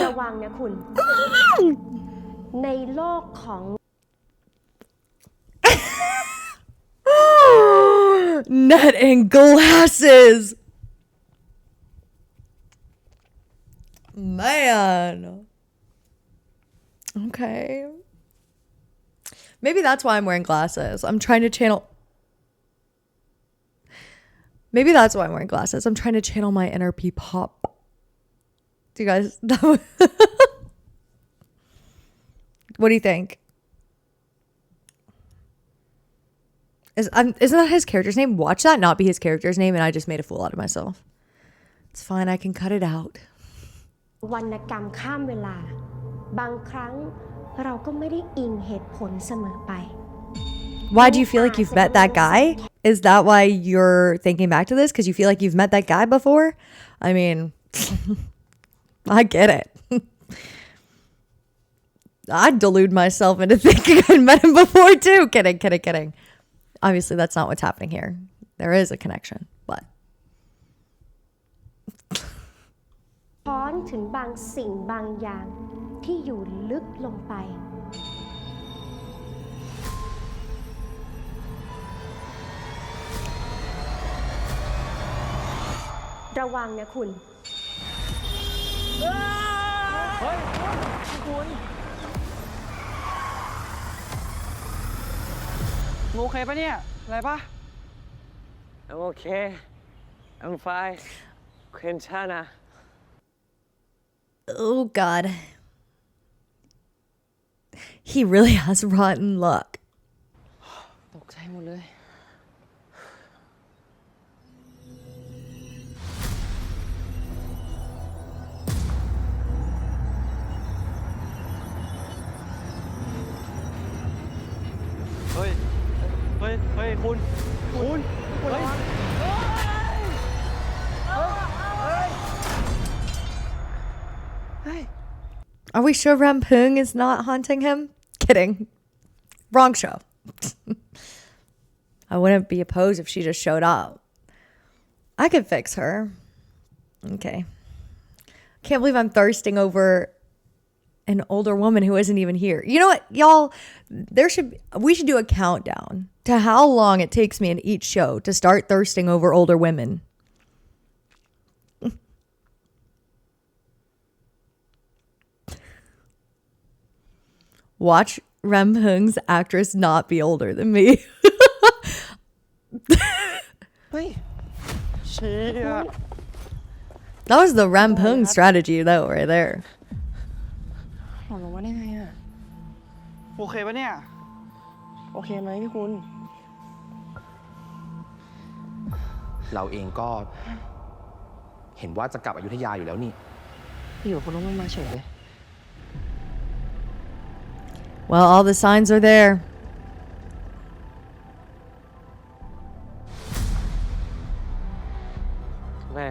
ระวังนะคุณ ในโลกของ Net and glasses. Man. Okay. Maybe that's why I'm wearing glasses. I'm trying to channel. Maybe that's why I'm wearing glasses. I'm trying to channel my inner P-pop. Do you guys? What do you think? Isn't that his character's name? Watch that not be his character's name, and I just made a fool out of myself. It's fine. I can cut it out. วรรณกรรมข้ามเวลา บางครั้งเราก็ไม่ได้อิงเหตุผลเสมอไป Why do you feel like you've met that guy? Is that why you're thinking back to this? Because you feel like you've met that guy before? I mean, I get it. I'd delude myself into thinking I'd met him before too. Kidding. Obviously, that's not what's happening here. There is a connection, but. ช้อนถึงบางสิ่งบางอย่างที่อยู่ลึกลงไป ระวังนะคุณ เฮ้ยคุณโอเคปะเนี่ย อะไรปะ I'm okay. I'm fine. 괜찮아. Oh, God. He really has rotten luck. ตกใจหมดเลย เฮ้ย คุณ เฮ้ย Are we sure Rampung is not haunting him? Kidding. Wrong show. I wouldn't be opposed if she just showed up. I could fix her. Okay. Can't believe I'm thirsting over an older woman who isn't even here. You know what, y'all? We should do a countdown to how long it takes me in each show to start thirsting over older women. Watch Rampung's actress not be older than me. เฮ้ย เชี่ย That was the Rampung strategy though, right there. หล่นลงมาได้ไงอะ โอเคปะเนี่ย โอเคไหมพี่คุณ เราเองก็ เห็นว่าจะกลับอยุธยาอยู่แล้วนี่ อยู่คนลงมาเฉยเลย Well, all the signs are there. แม่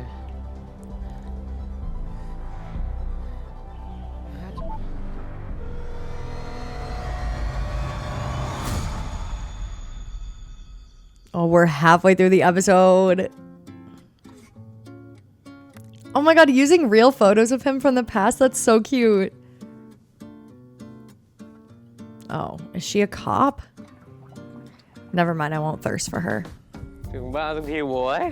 Oh, we're halfway through the episode. Oh my god, using real photos of him from the past, that's so cute. Oh, is she a cop? Never mind, I won't thirst for her. ถึงบ้านสักทีโว้ย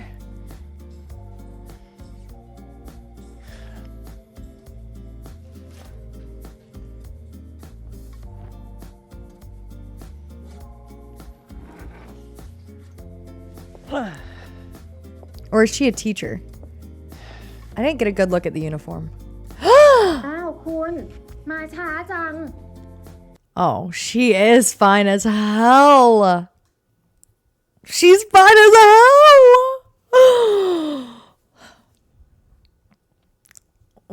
Or is she a teacher? I didn't get a good look at the uniform. อ้าวคุณมาช้าจัง Oh, she is fine as hell. She's fine as hell.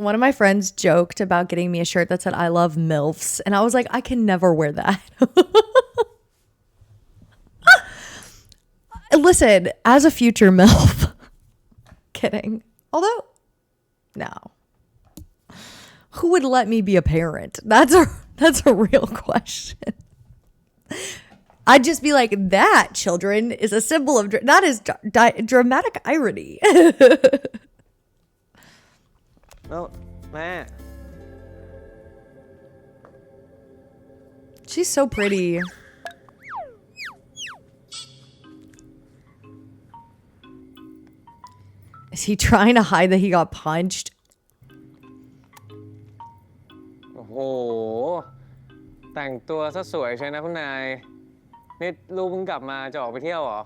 One of my friends joked about getting me a shirt that said I love MILFs, and I was like, I can never wear that. Listen, as a future MILF. Kidding. Although, no. Who would let me be a parent? That's a real question. I'd just be like, that, children, is a symbol of... That is dramatic irony. แล้วแม่ She's so pretty. Is he trying to hide that he got punched? โอ้โห แต่งตัวซะสวยใช่นะคุณนาย นี่ลูกเพิ่งกลับมาจะออกไปเที่ยวเหรอ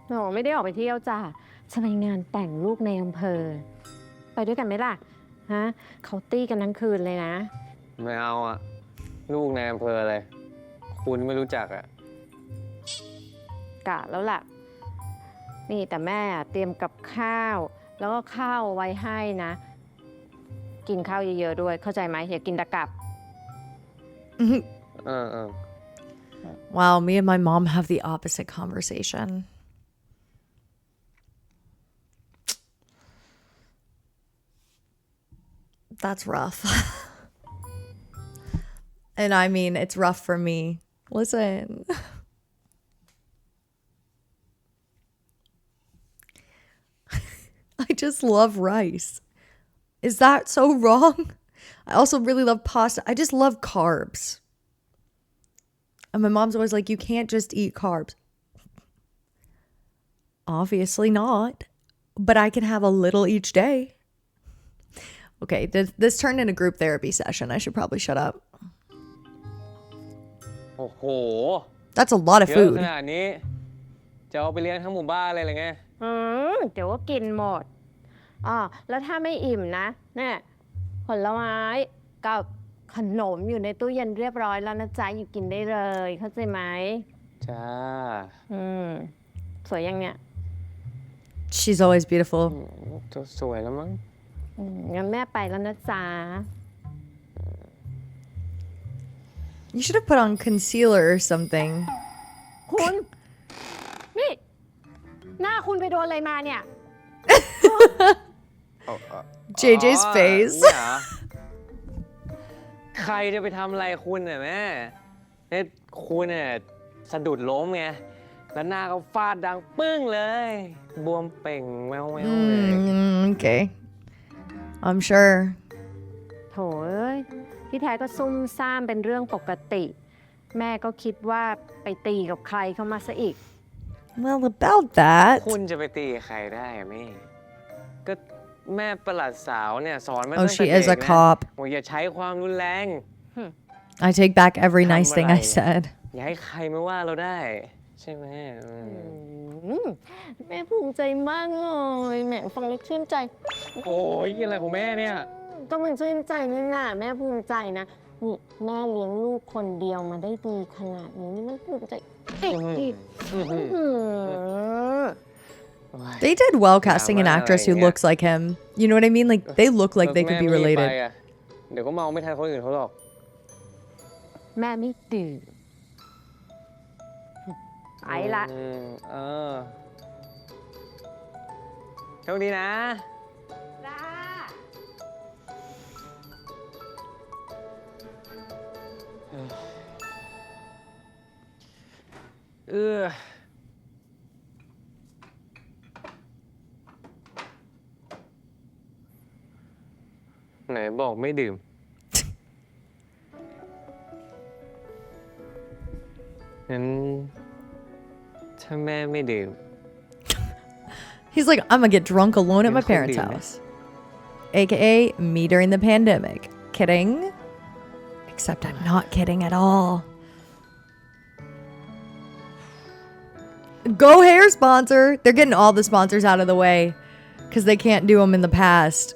โหไม่ได้ออกไปเที่ยวจ้ะจะไปงานแต่งลูกในอำเภอ ไปด้วยกันไหมล่ะ ฮะ เขาตี้กันทั้งคืนเลยนะ ไม่เอาอะลูกในอำเภอเลย คุณไม่รู้จักอะ กะแล้วล่ะ นี่แต่แม่เตรียมกับข้าว แล้วก็ข้าวไว้ให้นะ กินข้าวเยอะๆด้วย เข้าใจไหมอย่ากินตะกับ Wow, me and my mom have the opposite conversation. That's rough. And I mean, it's rough for me. Listen. I just love rice. Is that so wrong? I also really love pasta. I just love carbs. And my mom's always like, you can't just eat carbs. Obviously not. But I can have a little each day. Okay, this turned into a group therapy session. I should probably shut up. โอ้โห That's a lot of เยอะ food. ขนาดนี้ จะเอาไปเลี้ยงทั้งหมู่บ้านเลยหรือไง เดี๋ยวก็กินหมดแล้วถ้าไม่อิ่มนะเนี่ยผลไม้กับขนมอยู่ในตู้เย็นเรียบร้อยแล้วนะจ๊ะอยู่กินได้เลยเข้าใจไหม จ้า สวยยังเนี่ย She's always beautiful. ตัวสวยแล้วมั้ง งั้นแม่ไปแล้วนะจ๊ะ You should have put on concealer or something. คุณ นี่ หน้าคุณไปโดนอะไรมาเนี่ย JJ's face. เนี่ยเหรอใครจะไปทำอะไรคุณน่ะแม่เนี่ยคุณเนี่ยสะดุดล้มไง แล้วหน้าก็ฟาดดังปึ้งเลย บวมเป่งแววๆเลย Okay. I'm sure. โถเอ้ยที่แท้ก็ซุ่มซ่ามเป็นเรื่องปกติ แม่ก็คิดว่าไปตีกับใครเข้ามาซะอีก Well, about that. คุณจะไปตีใครได้อะแม่ ก็แม่ประหลัดสาวเนี่ยสอนมา Oh, ตั้งแต่ she เด็ก is a นะ cop. ว่าอย่าใช้ความรุนแรง I take back every ทำ nice อะ thing ไร I said. อย่าให้ใครมาว่าเราได้ ใช่ไหม แม่ภูมิใจมากเลยแหมฟังแล้วชื่นใจ โอ้ยอะไรของแม่เนี่ย ก็มันชื่นใจนี่น่ะแม่ภูมิใจนะนี่แม่เลี้ยงลูกคนเดียวมาได้ดีขนาดนี้นี่มันภูมิใจอื้อหือ They did well casting an actress who looks like him. You know what I mean? Like, they look like they could be แม่ไม่ไป related. อะเดี๋ยวก็มองไม่ทันคนอื่นเขาหรอก แม่ไม่ดื่มไปละ เออโชคดีนะ จ้า เออไหนบอกไม่ดื่ม งั้นถ้าแม่ไม่ดื่ม He's like, I'm gonna get drunk alone at my You're parents' holding house. AKA me during the pandemic. Kidding? Except I'm not kidding at all. Go hair sponsor. They're getting all the sponsors out of the way because they can't do them in the past.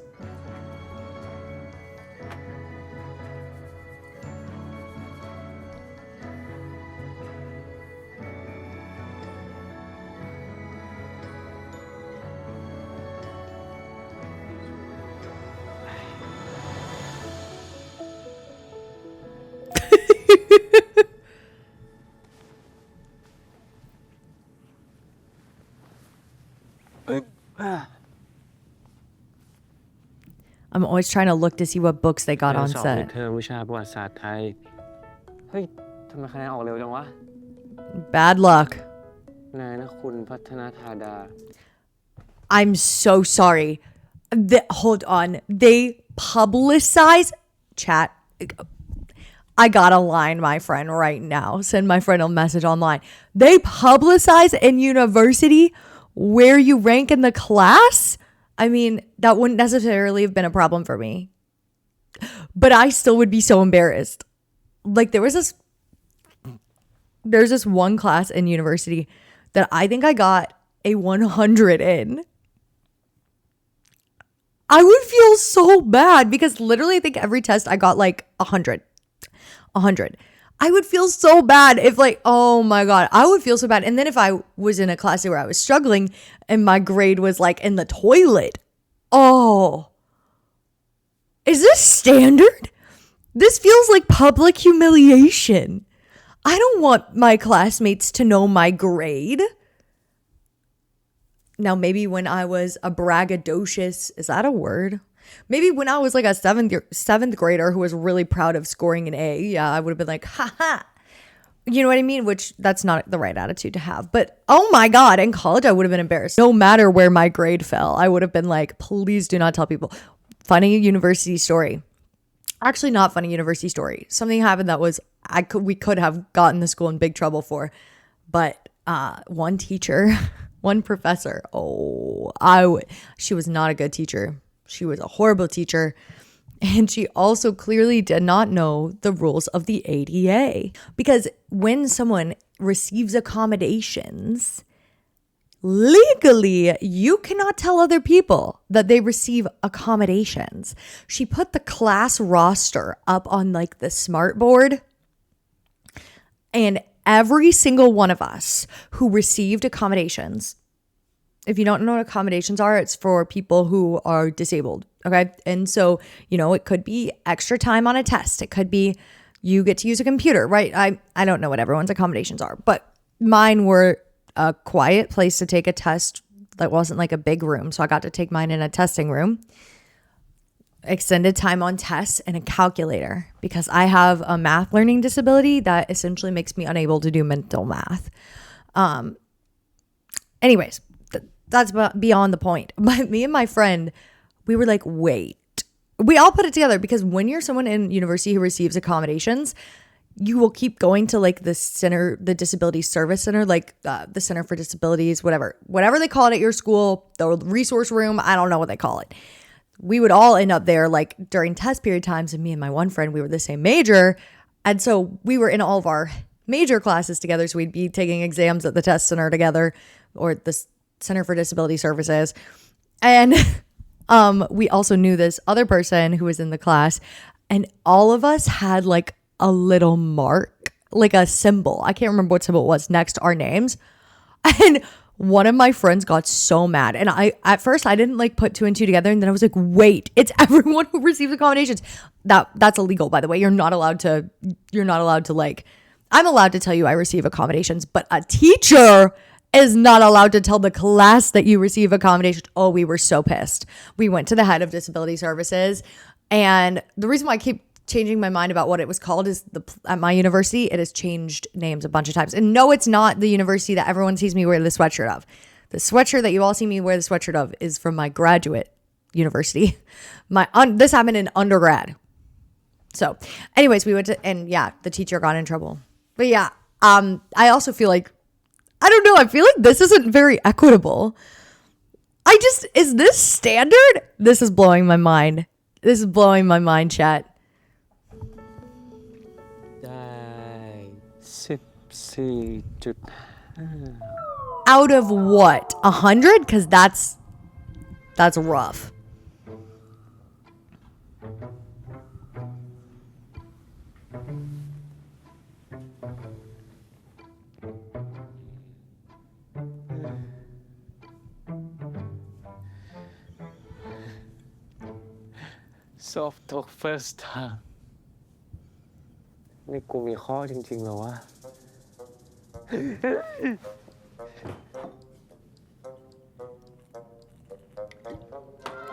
I'm always trying to look to see what books they got on สอบ set. เทอมวิชาประวัติศาสตร์ไทย เฮ้ย ทำไมคะแนนออกเร็วจังวะ Bad luck. นายนะคุณพัฒนาธาดา I'm so sorry. Hold on. They publicize chat. I gotta line my friend right now. Send my friend a message online. They publicize in university where you rank in the class? I mean, that wouldn't necessarily have been a problem for me. But I still would be so embarrassed. Like there's this one class in university that I think I got a 100 in. I would feel so bad because literally I think every test I got like 100. I would feel so bad if like, oh my God, I would feel so bad. And then if I was in a class where I was struggling and my grade was like in the toilet. Oh, is this standard? This feels like public humiliation. I don't want my classmates to know my grade. Now, maybe when I was a braggadocious, is that a word? Maybe when I was like a seventh grader who was really proud of scoring an A, yeah, I would have been like, haha. You know what I mean? Which that's not the right attitude to have. But oh my God, in college, I would have been embarrassed. No matter where my grade fell, I would have been like, please do not tell people. Funny university story. Actually, not funny university story. Something happened that was, we could have gotten the school in big trouble for. But one teacher, one professor, she was not a good teacher. She was a horrible teacher. And she also clearly did not know the rules of the ADA. Because when someone receives accommodations, legally, you cannot tell other people that they receive accommodations. She put the class roster up on like the smart board. And every single one of us who received accommodations, if you don't know what accommodations are, it's for people who are disabled. Okay. And so, you know, it could be extra time on a test. It could be you get to use a computer, right? I don't know what everyone's accommodations are, but mine were a quiet place to take a test that wasn't like a big room. So I got to take mine in a testing room, extended time on tests, and a calculator because I have a math learning disability that essentially makes me unable to do mental math. Anyways, that's beyond the point. But me and my friend, we were like, wait. We all put it together because when you're someone in university who receives accommodations, you will keep going to like the center, the disability service center, like the Center for Disabilities, whatever they call it at your school, the resource room. I don't know what they call it. We would all end up there like during test period times. And me and my one friend, we were the same major. And so we were in all of our major classes together. So we'd be taking exams at the test center together, or the Center for Disability Services. And we also knew this other person who was in the class, and all of us had like a little mark, like a symbol. I can't remember what symbol it was next to our names. And one of my friends got so mad. And at first I didn't like put two and two together. And then I was like, wait, it's everyone who receives accommodations. That's illegal, by the way. You're not allowed to like, I'm allowed to tell you I receive accommodations, but a teacher is not allowed to tell the class that you receive accommodations. Oh, we were so pissed. We went to the head of disability services. And the reason why I keep changing my mind about what it was called is at my university, it has changed names a bunch of times. And no, it's not the university that everyone sees me wear the sweatshirt of. The sweatshirt that you all see me wear the sweatshirt of is from my graduate university. This happened in undergrad. So anyways, we went to, and yeah, the teacher got in trouble. But yeah, I also feel like, I don't know, I feel like this isn't very equitable. Is this standard? This is blowing my mind. This is blowing my mind, chat. ได้14.5 Out of what? 100? Because that's rough. soft talk first time นี่กูมีข้อจริงๆเหรอวะ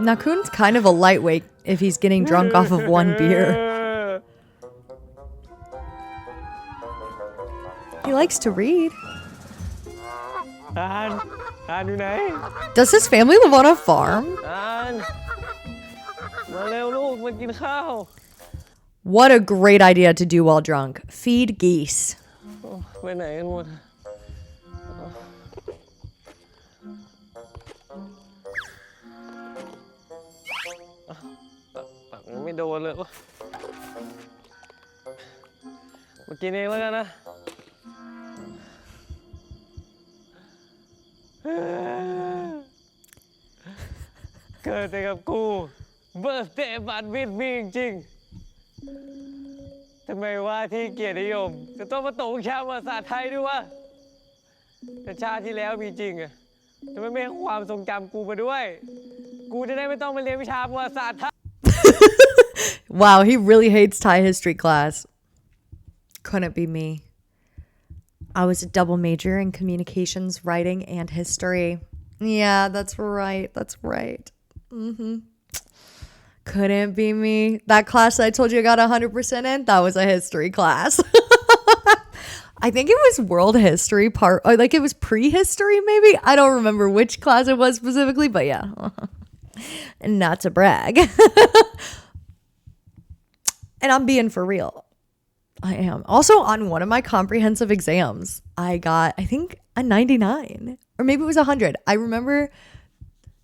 Nakun's kind of a lightweight if he's getting drunk off of one beer. He likes to read. อ่านอยู่ไหน Does his family live on a farm? มาเร็วลูกมากินข้าว What a great idea to do while drunk. Feed geese. ไปไหนกันหมดตักไม่โดนเลยวะมากินเองแล้วกันนะ เกิดแต่กับกูเบิร์ธเดย์บัตรวิดมีจริงๆทำไมว่าที่เกียรตินิยมจะต้องมาตกชั้นภาษาไทยด้วยวะแต่ชาติที่แล้วมีจริงอะทำไมไม่ให้ความทรงจำกูมาด้วยกูจะได้ไม่ต้องมาเรียนวิชาประวัติศาสตร์ไทย Wow, he really hates Thai history class. Couldn't be me. I was a double major in communications, writing, and history. Yeah, that's right. That's right. Couldn't be me. That class I told you I got 100% in, that was a history class. I think it was world history part, or like it was prehistory maybe. I don't remember which class it was specifically, but yeah. Not to brag. And I'm being for real. I am. Also, on one of my comprehensive exams, I got, I think, a 99. Or maybe it was 100. I remember,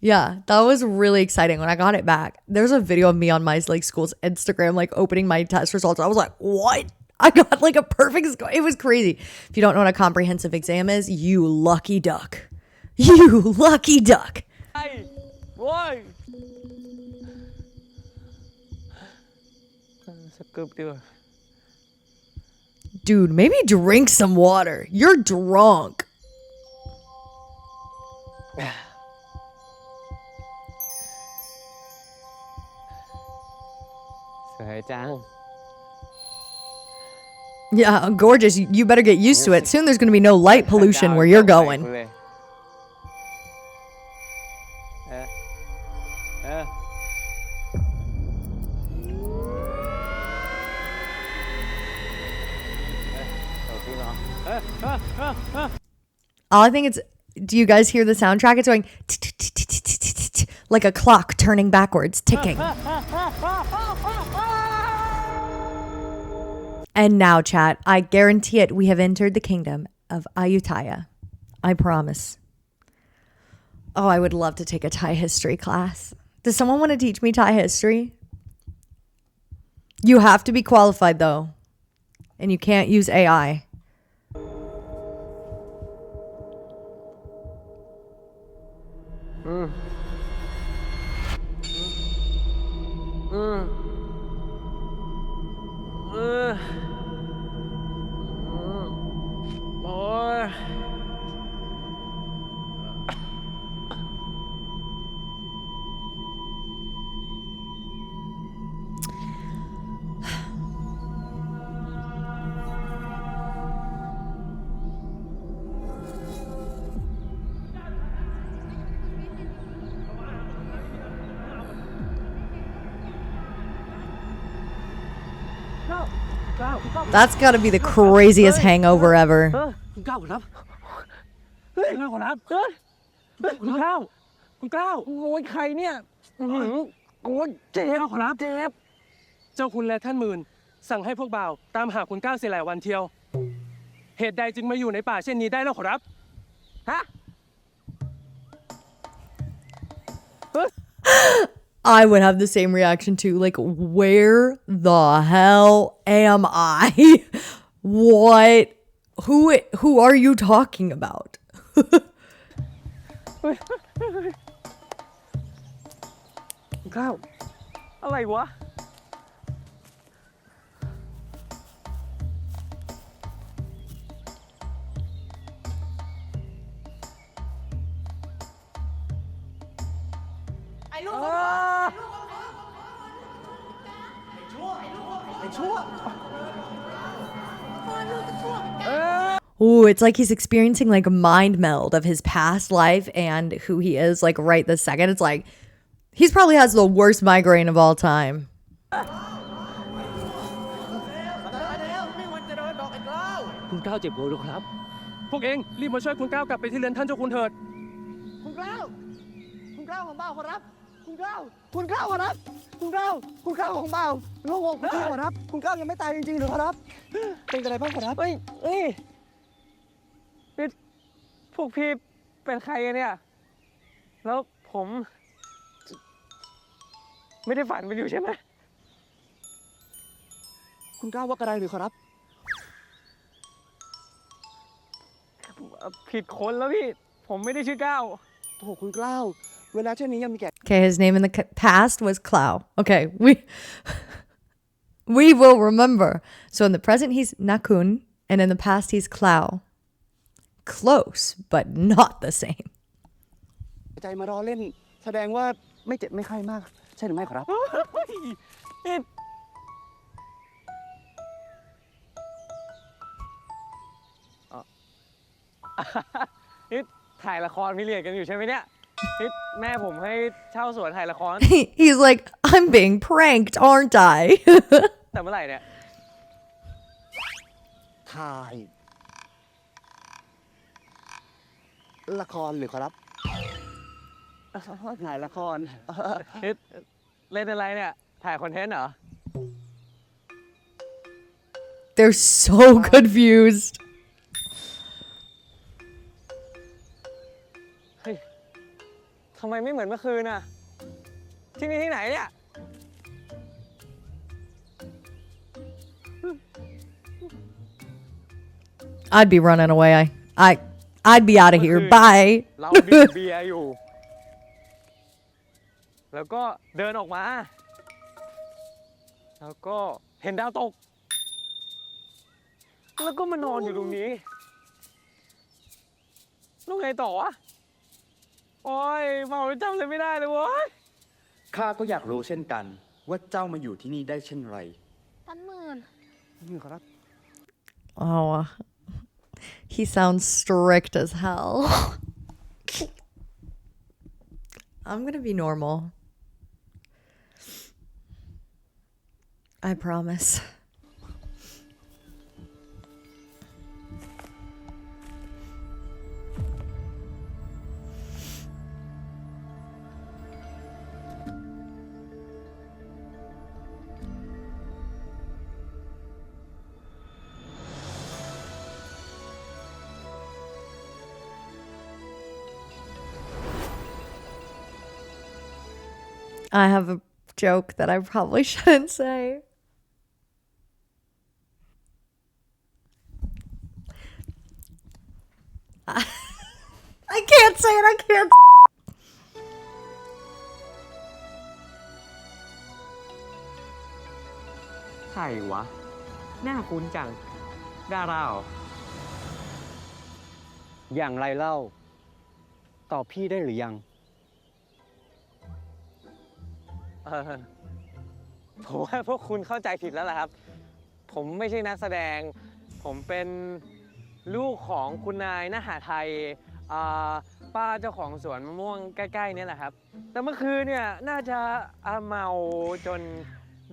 yeah, that was really exciting when I got it back. There's a video of me on my like school's Instagram, like opening my test results. I was like, what? I got like a perfect score. It was crazy. If you don't know what a comprehensive exam is, you lucky duck. You lucky duck. Why? สักกึบดีกว่า Dude, maybe drink some water. You're drunk. สวยจัง Yeah, gorgeous. You better get used to it. Soon there's going to be no light pollution where you're going. 'All I think it's, do you guys hear the soundtrack? It's going like a clock turning backwards, ticking. And now, chat, I guarantee it, we have entered the kingdom of Ayutthaya. I promise. Oh, I would love to take a Thai history class. Does someone want to teach me Thai history? You have to be qualified, though. and you can't use AI. That's gotta be the craziest hangover ever. คุณก้าวครับเฮ้ยคุณก้าวครับคุณก้าวคุณก้าวโอ้ยใครเนี่ยโอ้ยเจ็บครับเจ็บเจ้าคุณและท่านหมื่นสั่งให้พวกบ่าวตามหาคุณก้าวเสียหลายวันเที่ยวเหตุใดจึงมาอยู่ในป่าเช่นนี้ได้แล้วขอรับฮะ I would have the same reaction too. Like, where the hell am I? What? Who are you talking about? คุณก้าวอะไรวะOoh, it's like he's experiencing like a mind meld of his past life and who he is like right this second. It's like he's probably has the worst migraine of all time. คุณก้าวเจ็บหัวหรือครับพวกเองรีบมาช่วยคุณก้าวกลับไปที่เรือนท่านเจ้าคุณเถิดคุณก้าวของบ่าวขอรับคุณก้าวขอรับคุณก้าวของบ่าวโล่งอกคุณก้าวขอรับคุณก้าวยังไม่ตายจริงๆหรือขอรับเป็นอะไรบ้างขอรับเฮ้ยนี่พวกพี่เป็นใครกันเนี่ยแล้วผมไม่ได้ฝันไปอยู่ใช่ไหมคุณก้าวว่าอะไรหรือขอรับผิดคนแล้วพี่ผมไม่ได้ชื่อก้าวโอ้โหคุณก้าวเวลาเช่นนี้ยังมีแก่ Okay, his name in the past was Clow. Okay, we will remember. So in the present he's Nakun, and in the past he's Clow. Close, but not the same. ใจมารอเล่นแสดงว่าไม่เจ็บไม่ไข้มากใช่หรือไม่ครับนี่ถ่ายละครพิเรียดกันอยู่ใช่ไหมเนี่ยนี่แม่ผมให้เช่าสวนถ่ายละคร He's like, I'm being pranked, aren't I? แต่เมื่อไหร่เนี่ยถ่ายละครหรือครับถ่ายละครเล่นอะไรเนี่ยถ่ายคอนเทนต์เหรอ They're so confused. ทำไมไม่เหมือนเมื่อคืนน่ะที่นี่ที่ไหนเนี่ย I'd be running away. I'd be out of here. Bye. เราดื่มเบียร์อยู่แล้วก็เดินออกมาแล้วก็เห็นดาวตกแล้วก็มานอนอยู่ตรงนี้แล้วไงต่อวะโอ้ยเมาจำเลยไม่ได้เลยเว้ย ข้าก็อยากรู้เช่นกันว่าเจ้ามาอยู่ที่นี่ได้เช่นไร ท่านหมื่น นี่ครับ Oh, he sounds strict as hell. I'm gonna be normal. I promise. I have a joke that I probably shouldn't say. I can't say it. I can't. ใครวะ หน้าคุ้นจัง ดาราเหรอ อย่างไรเล่า ตอบพี่ได้หรือยัง ผมว่าพวกคุณเข้าใจผิดแล้วล่ะครับ ผมไม่ใช่นักแสดง ผมเป็นลูกของคุณนายณหาไทยป้าเจ้าของสวนมะม่วงใกล้ๆเนี่ยแหละครับ แต่เมื่อคืนเนี่ยน่าจะเมาจน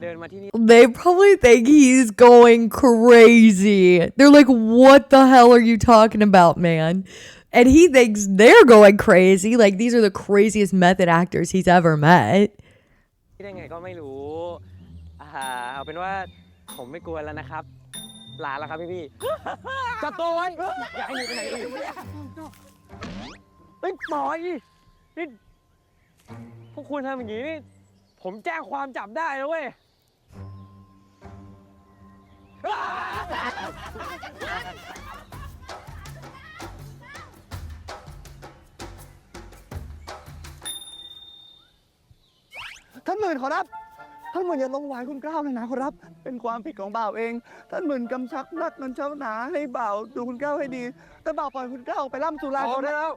เดินมาที่นี่ They probably think he's going crazy. They're like, what the hell are you talking about, man? And he thinks they're going crazy. Like, these are the craziest method actors he's ever met. ได้ไงก็ไม่รู้เอาเป็นว่าผมไม่กลัวแล้วนะครับ ลาแล้วครับพี่ๆจับตัวไว้ อย่าให้หนีไปไหนอีกเฮ้ยปล่อยนี่พวกคุณทำอย่างนี้นี่ ผมแจ้งความจับได้นะเว้ย ท่านหมื่นขอรับ ท่านหมื่นอย่าลงไหวคุณเกล้าเลยนะขอรับ เป็นความผิดของบ่าวเอง ท่านหมื่นกำชับนักเงินเช้าหนาให้บ่าวดูคุณเกล้าให้ดี แต่บ่าวปล่อยคุณเกล้าไปล่ำสุรา พอ เขา ได้ ได้ แล้ว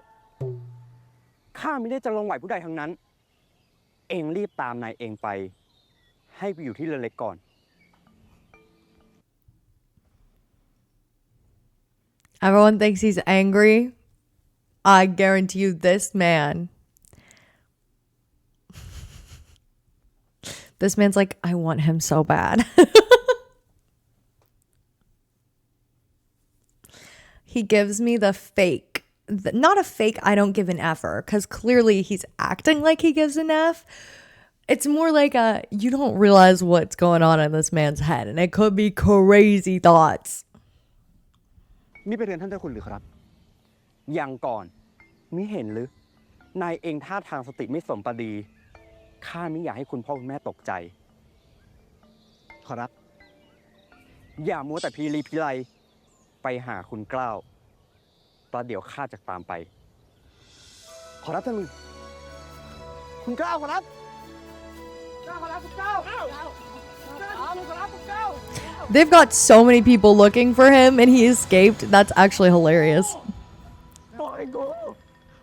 ข้าไม่ได้จะลงไหวผู้ใดทั้งนั้น เองรีบตามนายเองไป ให้ไปอยู่ที่เรือเล็กก่อน Everyone thinks he's angry. I guarantee you this man. This man's like, I want him so bad. He gives me the fake. Not a fake I don't give an F-er, because clearly he's acting like he gives an F. It's more like you don't realize what's going on in this man's head, and it could be crazy thoughts. นี่เป็นเรือนท่านเจ้าคุณหรือครับ อย่างก่อนมิเห็นหรือ นายเองท่าทางสติไม่สมประดี ข้าไม่อยากให้คุณพ่อคุณแม่ตกใจ ขอรับ อย่ามัวแต่พีรีพีไรไปหาคุณเกล้าตอนเดี๋ยวข้าจะตามไป ขอรับท่านมึง คุณเกล้าขอรับ They've got so many people looking for him and he escaped. That's actually hilarious. ปล่อยกู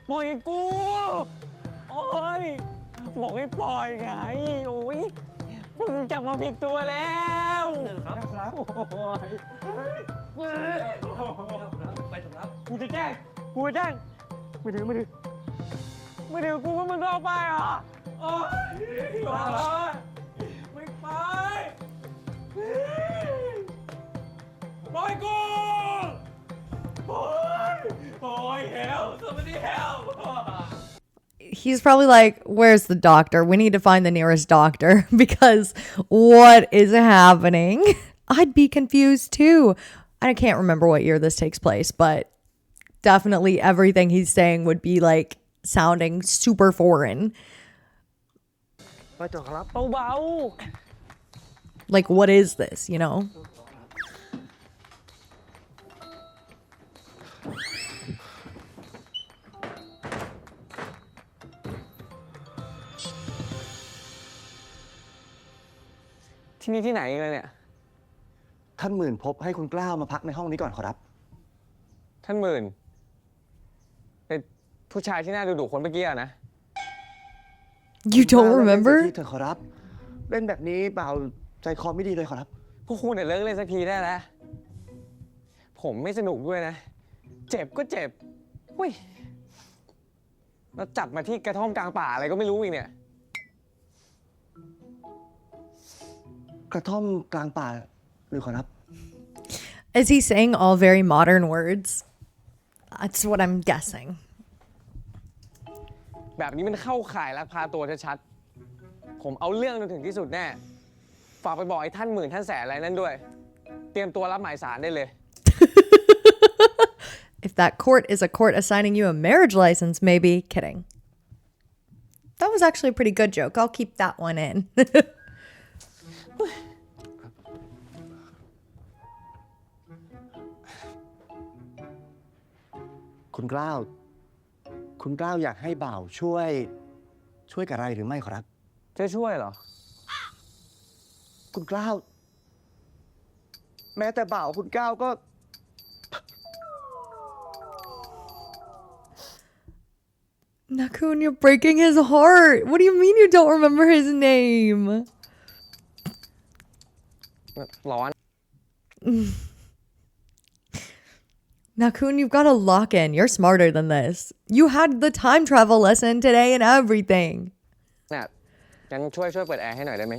ปล่อยกู โอ้ยบอกให้ปล่อยไง โอ้ยมึงจับมาผิดตัวแล้วครับโอ้ยไปเถอะครับกูจะแจ้งมือถือกูว่ามึงเอาไปเหรอโอ้ยไม่ไปปล่อยกูปล่อย help somebody help He's probably like, where's the doctor? We need to find the nearest doctor because what is happening? I'd be confused too. I can't remember what year this takes place, but definitely everything he's saying would be like sounding super foreign. ไปเถอะครับเบา Like, what is this, you know? ที่นี่ที่ไหนเลยเนี่ย ท่านหมื่นพบให้คุณเกล้ามาพักในห้องนี้ก่อนขอรับ ท่านหมื่นเป็นผู้ชายที่น่าดุๆคนเมื่อกี้อะนะ You don't remember? ที่เธอขอรับ เล่นแบบนี้เปล่าใจคอไม่ดีเลยขอรับ พวกคุณเนี่ยเลิกเล่นสักทีได้แล้ว ผมไม่สนุกด้วยนะ เจ็บก็เจ็บอุ้ยแล้วจับมาที่กระท่อมกลางป่าอะไรก็ไม่รู้อีกเนี่ย กระท่อมกลางป่าหรือขอรับ Is he saying all very modern words? That's what I'm guessing. แบบนี้มันเข้าข่ายลักพาตัวชัดๆ ผมเอาเรื่องจนถึงที่สุดแน่ ฝากไปบอกไอ้ท่านหมื่นท่านแสนอะไรนั่นด้วย เตรียมตัวรับหมายสารได้เลย If that court is a court assigning you a marriage license, maybe. Kidding. That was actually a pretty good joke. I'll keep that one in. คุณกล้าวอยากให้บ่าวช่วยกับอะไรหรือไม่ขอรับ จะช่วยเหรอ คุณกล้าว แม้แต่บ่าวคุณกล้าวก็ Nakun, you're breaking his heart. What do you mean you don't remember his name? ร้อน Nakun, you've got to lock in. You're smarter than this. You had the time travel lesson today and everything. เนี่ยงั้นช่วยเปิดแอร์ให้หน่อยได้ไหม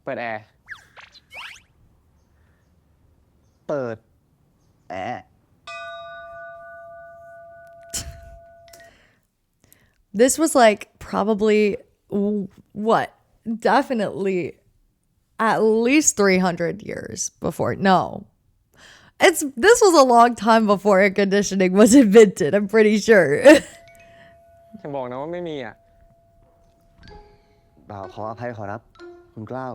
เปิดแอร์ เปิดแอร์ This was like probably what? Definitely at least 300 years before. No. This was a long time before air conditioning was invented, I'm pretty sure. จะบอกนะว่าไม่มีอ่ะ บ่าวขออภัยขอรับ คุณกล้าว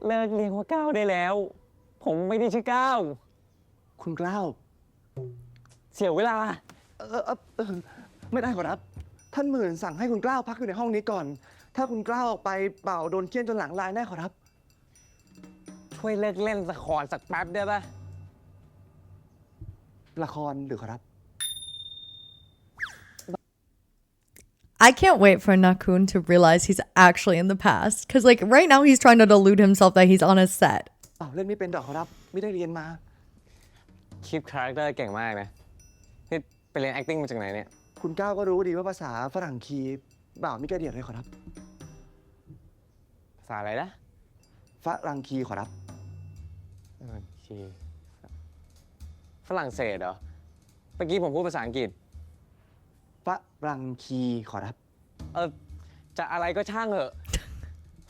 เลิกเรียกว่าก้าวได้แล้ว ผมไม่ได้ชื่อก้าว คุณกล้าว เสียเวลา ไม่ได้ขอรับ ท่านหมื่นสั่งให้คุณกล้าวพักอยู่ในห้องนี้ก่อน ถ้าคุณกล้าวออกไปบ่าวโดนเคี่ยนจนหลังลายแน่ขอรับ ช่วยเลิกเล่นละครสักแป๊บได้ปะ ละครหรือขอรับ I can't wait for Nakun to realize he's actually in the past. Because like right now he's trying to delude himself that he's on a set. เล่นไม่เป็นดอกขอรับ ไม่ได้เรียนมา คิดคาแรคเตอร์เก่งมากนะนี่ไปเรียน acting มาจากไหนเนี่ย คุณก้าวก็รู้ดีว่าภาษาฝรั่งคีย์บ่าวไม่กระเดียดเลยขอรับ ภาษาอะไรนะ ฝรั่งคีย์ขอรับ โอเคฝรั่งเศสเหรอ เมื่อกี้ผมพูดภาษาอังกฤษ ฝรั่งคีย์ขอรับ จะอะไรก็ช่างเหอะ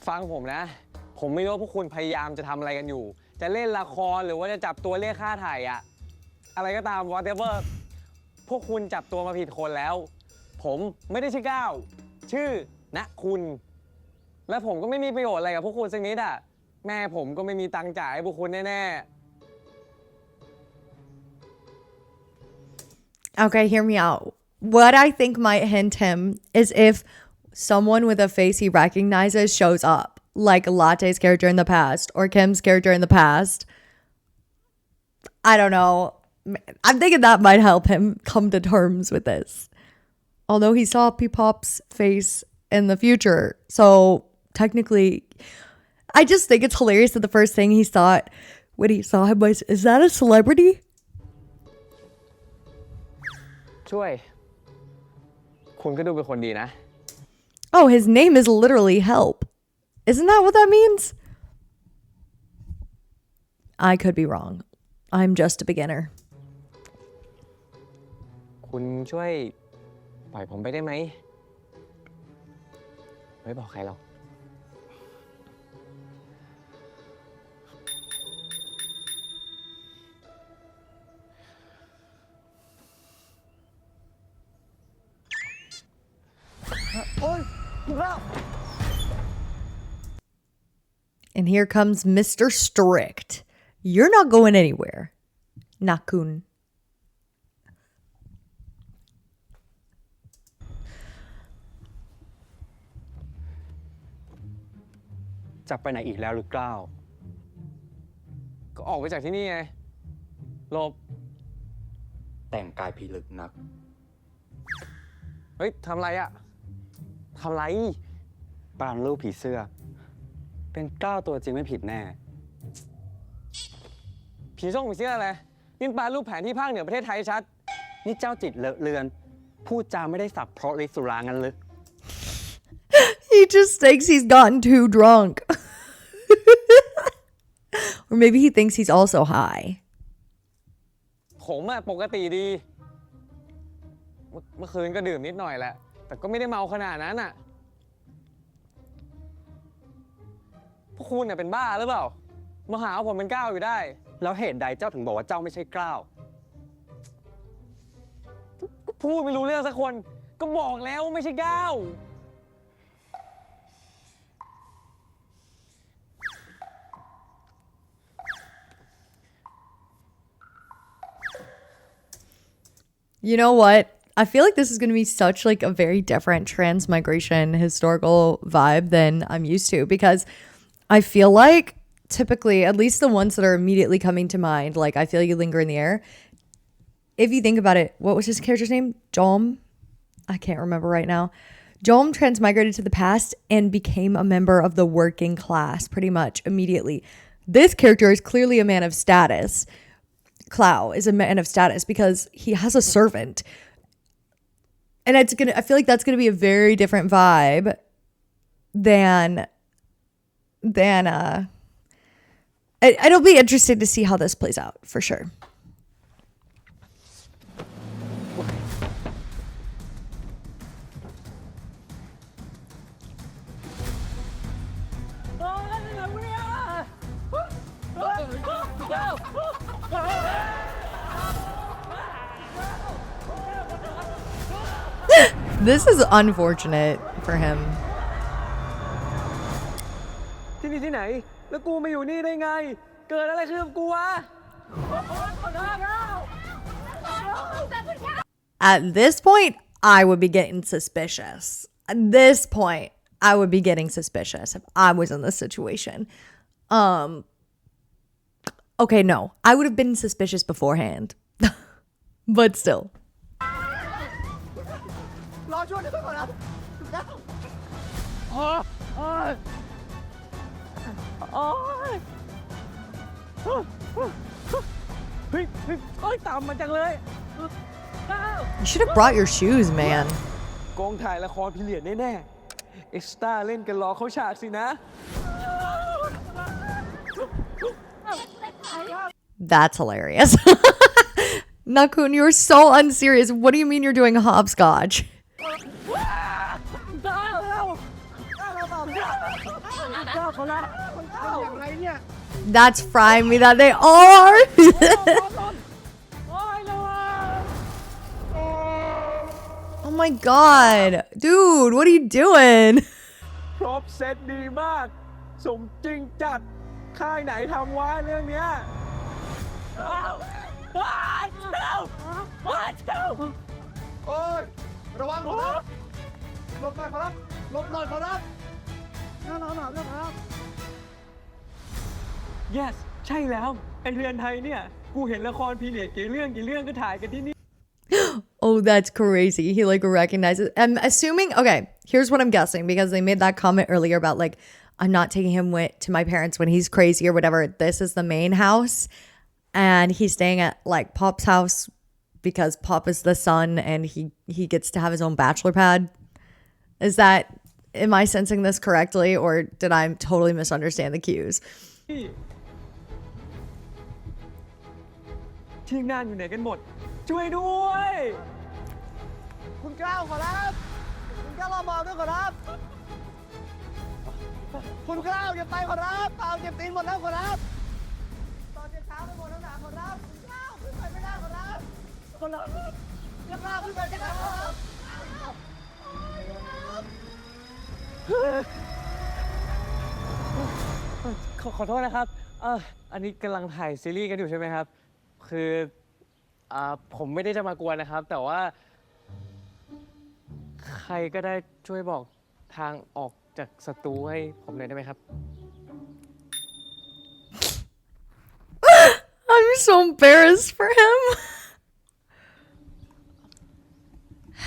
ฟังผมนะ ผมไม่รู้ว่าพวกคุณพยายามจะทำอะไรกันอยู่ จะเล่นละครหรือว่าจะจับตัวเรียกค่าถ่ายอะอะไรก็ตาม whatever พวกคุณจับตัวมาผิดคนแล้ว ผมไม่ได้ชื่อก้าวชื่อณคุณ และผมก็ไม่มีประโยชน์อะไรกับพวกคุณสักนิดอะแม่ผมก็ไม่มีตังค์จ่ายให้พวกคุณแน่ๆ Okay, hear me out. What I think might hint him is if someone with a face he recognizes shows up, like Latte's character in the past or Kim's character in the past. I don't know. I'm thinking that might help him come to terms with this. Although he saw P-Pop's face in the future. So technically, I just think it's hilarious that the first thing he thought when he saw him was, is that a celebrity? ช่วย คุณก็ดูเป็นคนดีนะ Oh, his name is literally help. Isn't that what that means? I could be wrong. I'm just a beginner. คุณช่วยปล่อยผมไปได้ไหม ไม่บอกใครหรอก And here comes Mr. Strict. You're not going anywhere. Nakun. จะไปไหนอีกแล้วหรือกล้าว ก็ออกไปจากที่นี่ไงหลบ แต่งกายพิลึกนัก เฮ้ย ทำไรอะทำไร ปานรูปผีเสื้อ เป็นกล้าวตัวจริงไม่ผิดแน่ ผีส่งผีเสื้ออะไรนี่ปลารูปแผนที่ภาคเหนือประเทศไทยชัด นี่เจ้าจิตเลอะเลือน พูดจาไม่ได้สับเพราะฤทธิ์สุรางันเลย He just thinks he's gotten too drunk. Or maybe he thinks he's also high. ผมอะปกติดี เมื่อคืนก็ดื่มนิดหน่อยแหละ แต่ก็ไม่ได้เมาขนาดนั้นอะพวกคุณเนี่ยเป็นบ้าหรือเปล่า มาหาว่าผมเป็นก้าวอยู่ได้ แล้วเหตุใดเจ้าถึงบอกว่าเจ้าไม่ใช่กล้าว พูดไม่รู้เรื่องสักคน ก็บอกแล้วว่าไม่ใช่ก้าว ก You know what? I feel like this is going to be such like a very different transmigration historical vibe than I'm used to, because I feel like typically, at least the ones that are immediately coming to mind, like I Feel You Linger in the Air. If you think about it, what was his character's name? Dom? I can't remember right now. Dom transmigrated to the past and became a member of the working class pretty much immediately. This character is clearly a man of status. Clow is a man of status because he has a servant. And I feel like that's gonna be a very different vibe than it'll be interesting to see how this plays out for sure. This is unfortunate for him. ที่นี่ที่ไหน แล้วกูมาอยู่นี่ได้ไง เกิดอะไรขึ้นกับกูวะ At this point, I would be getting suspicious. At this point, I would be getting suspicious if I was in this situation. Okay, no. I would have been suspicious beforehand. But still. รอช่วยหน่อยก่อนนะเฮ้ยตามมาจังเลย You should have brought your shoes, man. กองถ่ายละครพิเรียดแน่ๆ เอ็กซ์ต้าเล่นกันรอเข้าฉากสินะ That's hilarious. Nakun, you're so unserious. What do you mean you're doing hopscotch? That's frying me that they are. Oh my god. Dude, what are you doing? พร็อพเซตดีมาก สมจริงจัด ค่ายไหนทำวะเรื่องเนี้ย โอ้ย ระวังครับหลบหน่อยครับหลบหน่อยครับหน้าครับ yes ใช่แล้ว ไอเรือนไทยเนี่ย กูเห็นละครพีเรียดกี่เรื่องก็ถ่ายกันที่นี่ Oh, that's crazy. He like recognizes. I'm assuming. Okay, here's what I'm guessing, because they made that comment earlier about like, I'm not taking him to my parents when he's crazy or whatever. This is the main house, and he's staying at like Pop's house because Pop is the son and he gets to have his own bachelor pad. Am I sensing this correctly, or did I totally misunderstand the cues? ทีมงานอยู่ไหนกันหมด ช่วยด้วย คุณก้าวขอรับ คุณก้าวรอบอกด้วยขอรับ คุณก้าวอย่าไปขอรับเปล่าเจ็บตีนหมดแล้วขอรับ ตอนเช้าไปหมดแล้วนะขอรับ คุณก้าวขึ้นไปไม่ได้ขอรับขอรับอย่าก้าวขึ้นไปจะขอรับขอโทษนะครับอันนี้กำลังถ่ายซีรีส์กันอยู่ใช่ไหมครับ คือผมไม่ได้จะมากวนนะครับ แต่ว่าใครก็ได้ช่วยบอกทางออกจากสตูให้ผมหน่อยได้ไหมครับ I'm so embarrassed for him.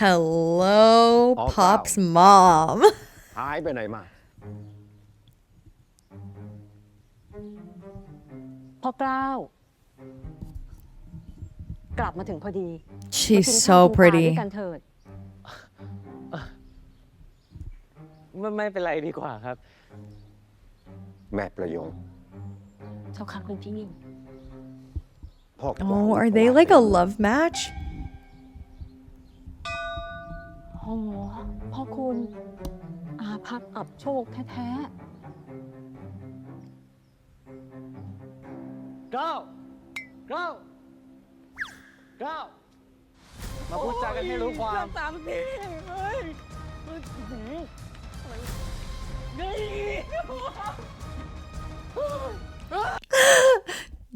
Hello, Pop's mom. หายไปไหนมา พ่อกล้าว กลับมาถึงพอดี She's so pretty. ด้วยกันเถิด ไม่เป็นไรดีกว่าครับ แม่ประโยชน์ เจ้าค่ะคุณพี่ พ่อ Oh, are they like a love match? โอ้พ่อคุณอาภัพอับโชคแท้ๆ ก้าวมาพูดจากันให้รู้ความตามทีเฮ้ย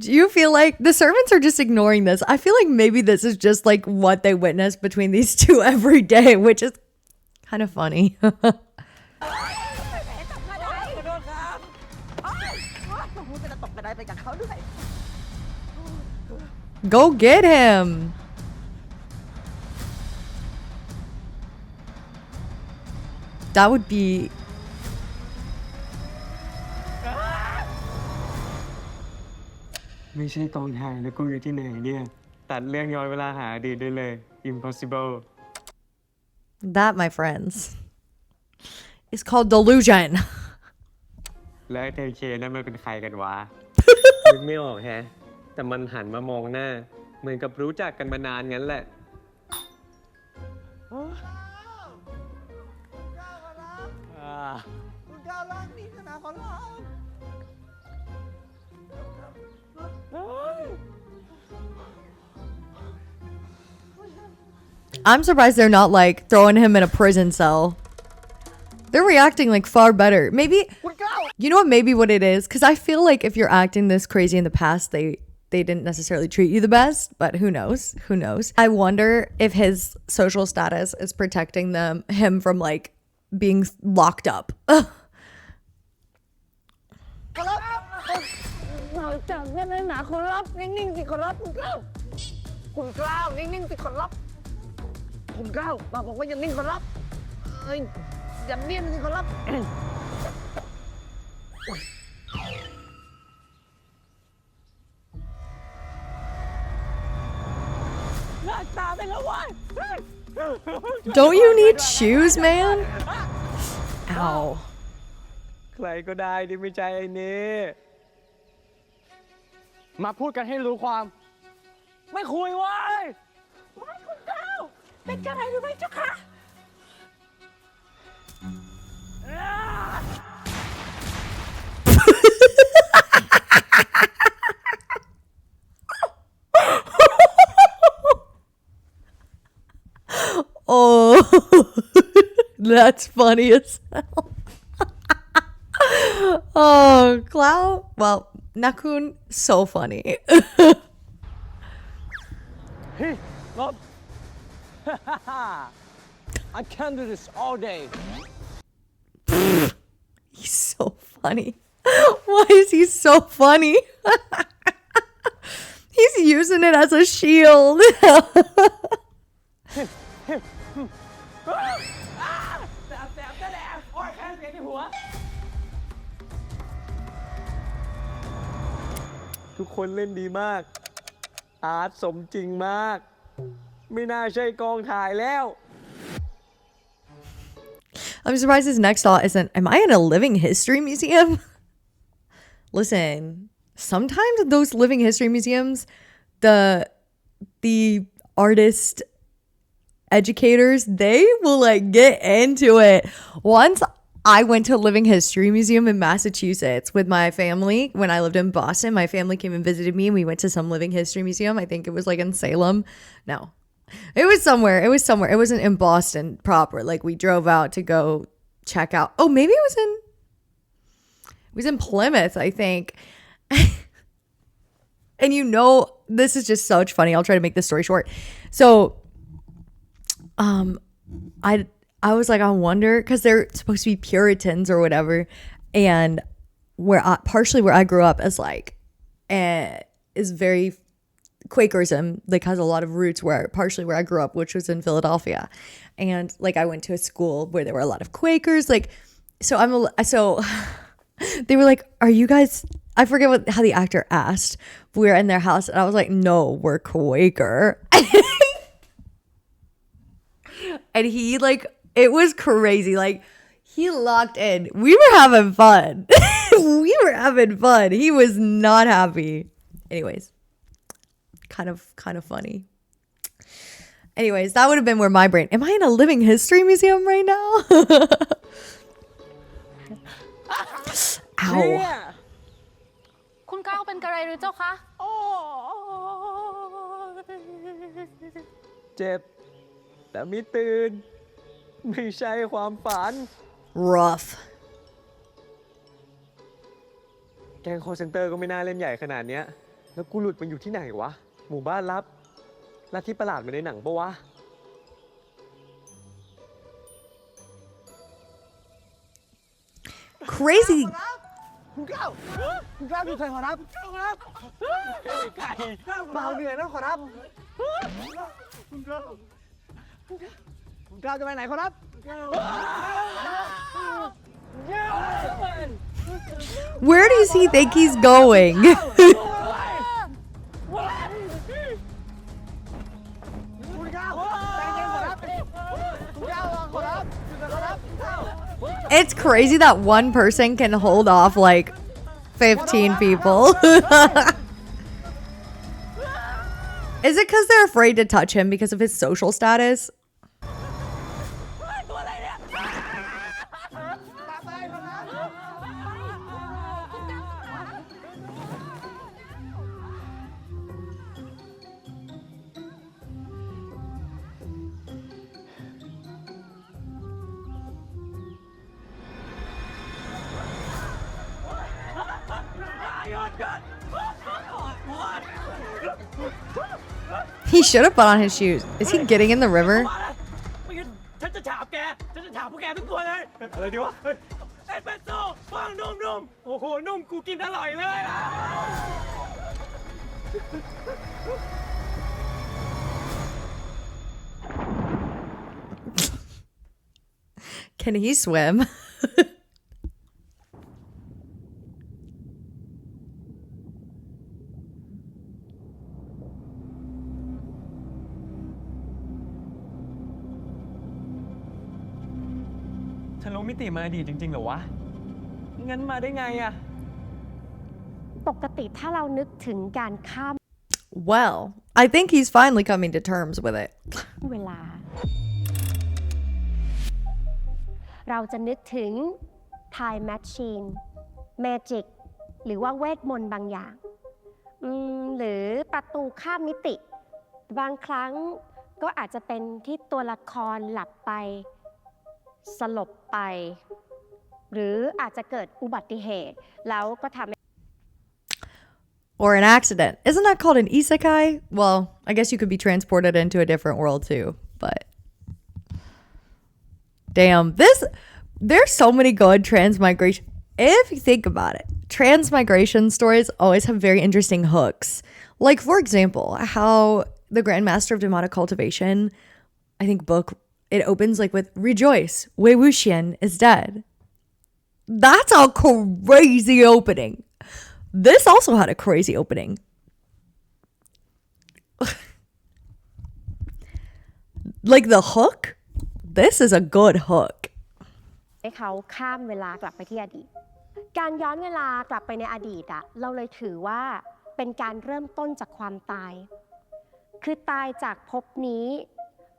Do you feel like the servants are just ignoring this? I feel like maybe this is just like what they witness between these two every day, which is kind of funny. Go get him. That would be...ไม่ใช่กองถ่ายแล้วกูอยู่ที่ไหนเนี่ย ตัดเรื่องย้อนเวลาหาอดีตได้เลย impossible That, my friends, is called delusion. แล้วไอ้เทเคนั่นมันเป็นใครกันวะ นึกไม่ออกแฮะ แต่มันหันมามองหน้า เหมือนกับรู้จักกันมานานงั้นแหละ I'm surprised they're not like throwing him in a prison cell. They're reacting like far better. Maybe, you know what, maybe what it is? Because I feel like if you're acting this crazy in the past, they didn't necessarily treat you the best, but who knows? Who knows? I wonder if his social status is protecting him from like being locked up. จับแน่หนาคนรับนิ่งๆสิคนรับคุณกล้าวคุณกล้าวนิ่งๆสิคนรับคุณกล้าวมาบอกว่าอย่านิ่งคนรับเอ้ยอย่าเนียนสิคนรับหน้าตาเป็นแล้ววะ Don't you need shoes, man? Ow. ใครก็ได้ที่ไม่ใช่ไอ้นี่มาพูดกันให้รู้ความ ไม่คุยเว้ยไม่คุณเจ้าเป็นอะไรหรือไม่เจ้าคะ Oh, that's funny as hell. Oh, Cloud. Well, Nakun, so funny. Hey, Rob. I can do this all day. He's so funny. Why is he so funny? He's using it as a shield. ทุกคนเล่นดีมาก อาร์ตสมจริงมาก ไม่น่าใช่กองถ่ายแล้ว I'm surprised his next thought isn't, am I in a living history museum? Listen, sometimes those living history museums, the artist educators, they will like get into it. Once I went to a living history museum in Massachusetts with my family when I lived in Boston. My family came and visited me and we went to some living history museum. I think it was like in Salem. No, it was somewhere. It wasn't in Boston proper. Like we drove out to go check out. Oh, maybe it was in Plymouth, I think. And you know, this is just such funny. I'll try to make this story short. So, I was like, I wonder, because they're supposed to be Puritans or whatever, and partially where I grew up is like, is very Quakerism, like has a lot of roots partially where I grew up, which was in Philadelphia, and like I went to a school where there were a lot of Quakers, like, so they were like, are you guys? I forget how the actor asked. We were in their house, and I was like, no, we're Quaker, and he like. It was crazy. Like, he locked in. We were having fun. He was not happy. Anyways, kind of funny. Anyways, that would have been where my brain. Am I in a living history museum right now? Ow. คุณก้าวเป็นอะไรหรือเจ้าคะ เจ็บ แต่ไม่ตื่น ไม่ใช่ความฝัน Rough. แก๊งคอลเซ็นเตอร์ก็ไม่น่าเล่นใหญ่ขนาดเนี้ย แล้วกูหลุดมาอยู่ที่ไหนวะ หมู่บ้านลับลัทธิประหลาดเหมือนในหนังปะวะ Crazy. คุณก้าวคุณก้าวอยู่ไหนขอรับคุณก้าวครับไก่เบาเหนื่อยนะขอรับคุณก้าวคุณก้าวจะไปไหนขอรับ Where does he think he's going? คุณก้าวใจเย็นขอรับคุณก้าวรอขอรับอยู่ไหนขอรับคุณก้าว It's crazy that one person can hold off like 15 people. Is it because they're afraid to touch him because of his social status? 'He should have put on his shoes. Is he getting in the river? ฉันจะฉาบแก ฉันจะฉาบพวกแกทุกตัวเลย อะไรดีวะเฮ้ยเอสเปรสโซ่ฟางนุ่มๆ โอ้โห นุ่มกูกินอร่อยเลยอะ Can he swim? ฉันรู้มิติมาอดีตจริงๆเหรอวะ งั้นมาได้ไงอะ ปกติถ้าเรานึกถึงการข้าม Well, I think he's finally coming to terms with it. เวลา เราจะนึกถึง time machine magic หรือว่าเวทมนต์บางอย่าง หรือประตูข้ามมิติ บางครั้งก็อาจจะเป็นที่ตัวละครหลับไป สลบไป หรืออาจจะเกิดอุบัติเหตุแล้วก็ทำให้ Or an accident. Isn't that called an isekai? Well, I guess you could be transported into a different world too, but damn, there's so many good transmigration. If you think about it, transmigration stories always have very interesting hooks. Like, for example, how the Grandmaster of Demonic Cultivation, I think book, it opens like with Rejoice, Wei Wuxian is dead. That's a crazy opening. This also had a crazy opening. Like the hook, this is a good hook. ให้เขาข้ามเวลากลับไปที่อดีต การย้อนเวลากลับไปในอดีตอะเราเลยถือว่าเป็นการเริ่มต้นจากความตาย คือตายจากภพนี้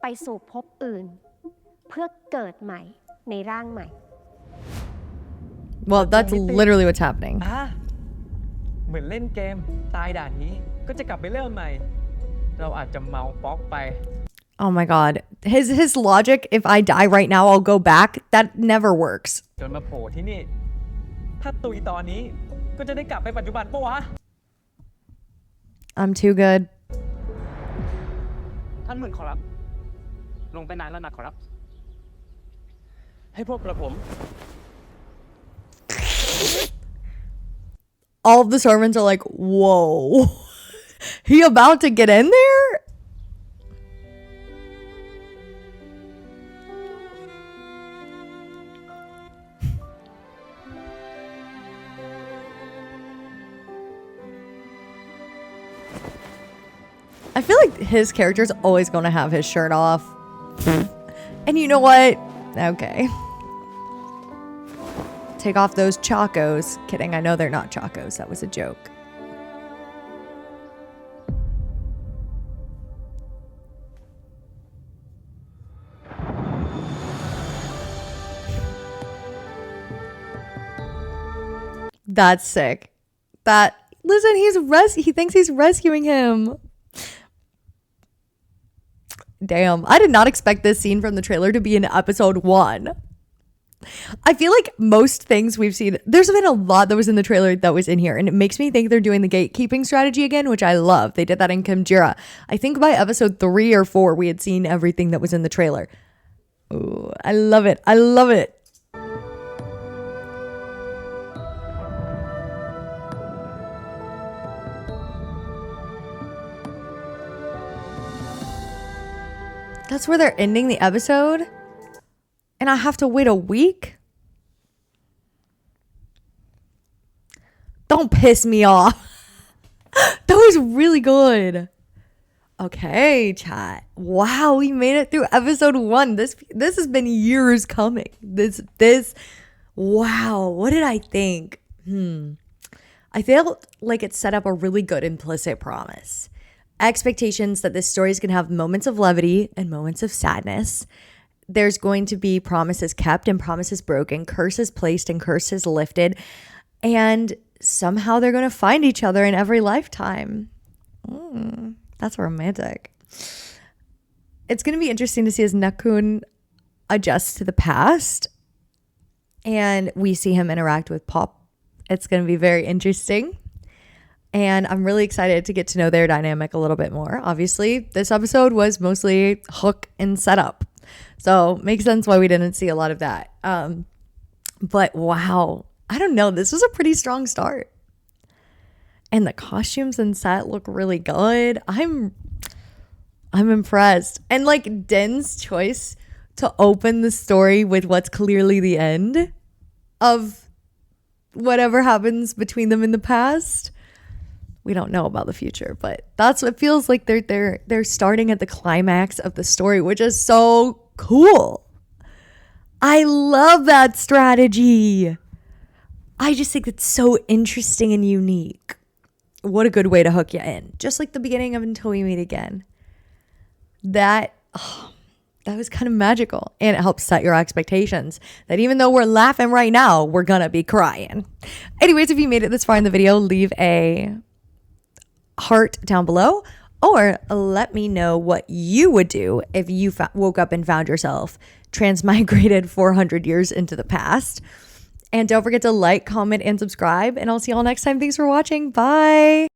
ไปสู่ภพอื่น เพื่อเกิดใหม่ในร่างใหม่ Well, that's literally what's happening. เหมือนเล่นเกม ตายด่านนี้ ก็จะกลับไปเริ่มใหม่ เราอาจจะเมาป๊อกไป Oh my god. His logic, if I die right now, I'll go back, that never works. จนมาโผล่ที่นี่ ถ้าตุยตอนนี้ ก็จะได้กลับไปปัจจุบันปะวะ I'm too good. ท่านหมื่นขอรับ ลงไปนานแล้วนะขอรับ ให้พวกกระผม All of the servants are like, whoa. He about to get in there? I feel like his character's always going to have his shirt off. And you know what? Okay. Take off those chacos. Kidding, I know they're not chacos. That was a joke. That's sick. Listen, he thinks he's rescuing him. Damn, I did not expect this scene from the trailer to be in episode 1. I feel like most things we've seen, there's been a lot that was in the trailer that was in here, and it makes me think they're doing the gatekeeping strategy again, which I love. They did that in Kimjira. I think by episode 3 or 4, we had seen everything that was in the trailer. Ooh, I love it. I love it. That's where they're ending the episode? And I have to wait a week? Don't piss me off. That was really good. Okay, chat. Wow, we made it through episode 1. This has been years coming. Wow, what did I think? I felt like it set up a really good implicit promise. Expectations that this story is going to have moments of levity and moments of sadness. There's going to be promises kept and promises broken, curses placed and curses lifted, and somehow they're going to find each other in every lifetime. That's romantic. It's going to be interesting to see as Nakun adjusts to the past and we see him interact with Pop. It's going to be very interesting. And I'm really excited to get to know their dynamic a little bit more. Obviously, this episode was mostly hook and setup. So makes sense why we didn't see a lot of that. But wow, I don't know. This was a pretty strong start. And the costumes and set look really good. I'm impressed. And like Den's choice to open the story with what's clearly the end of whatever happens between them in the past. We don't know about the future, but that's what feels like they're starting at the climax of the story, which is so cool. I love that strategy. I just think it's so interesting and unique. What a good way to hook you in. Just like the beginning of Until We Meet Again. That was kind of magical. And it helps set your expectations that even though we're laughing right now, we're gonna be crying. Anyways, if you made it this far in the video, leave a heart down below, or let me know what you would do if you woke up and found yourself transmigrated 400 years into the past. And don't forget to like, comment, and subscribe, and I'll see y'all next time. Thanks for watching. Bye.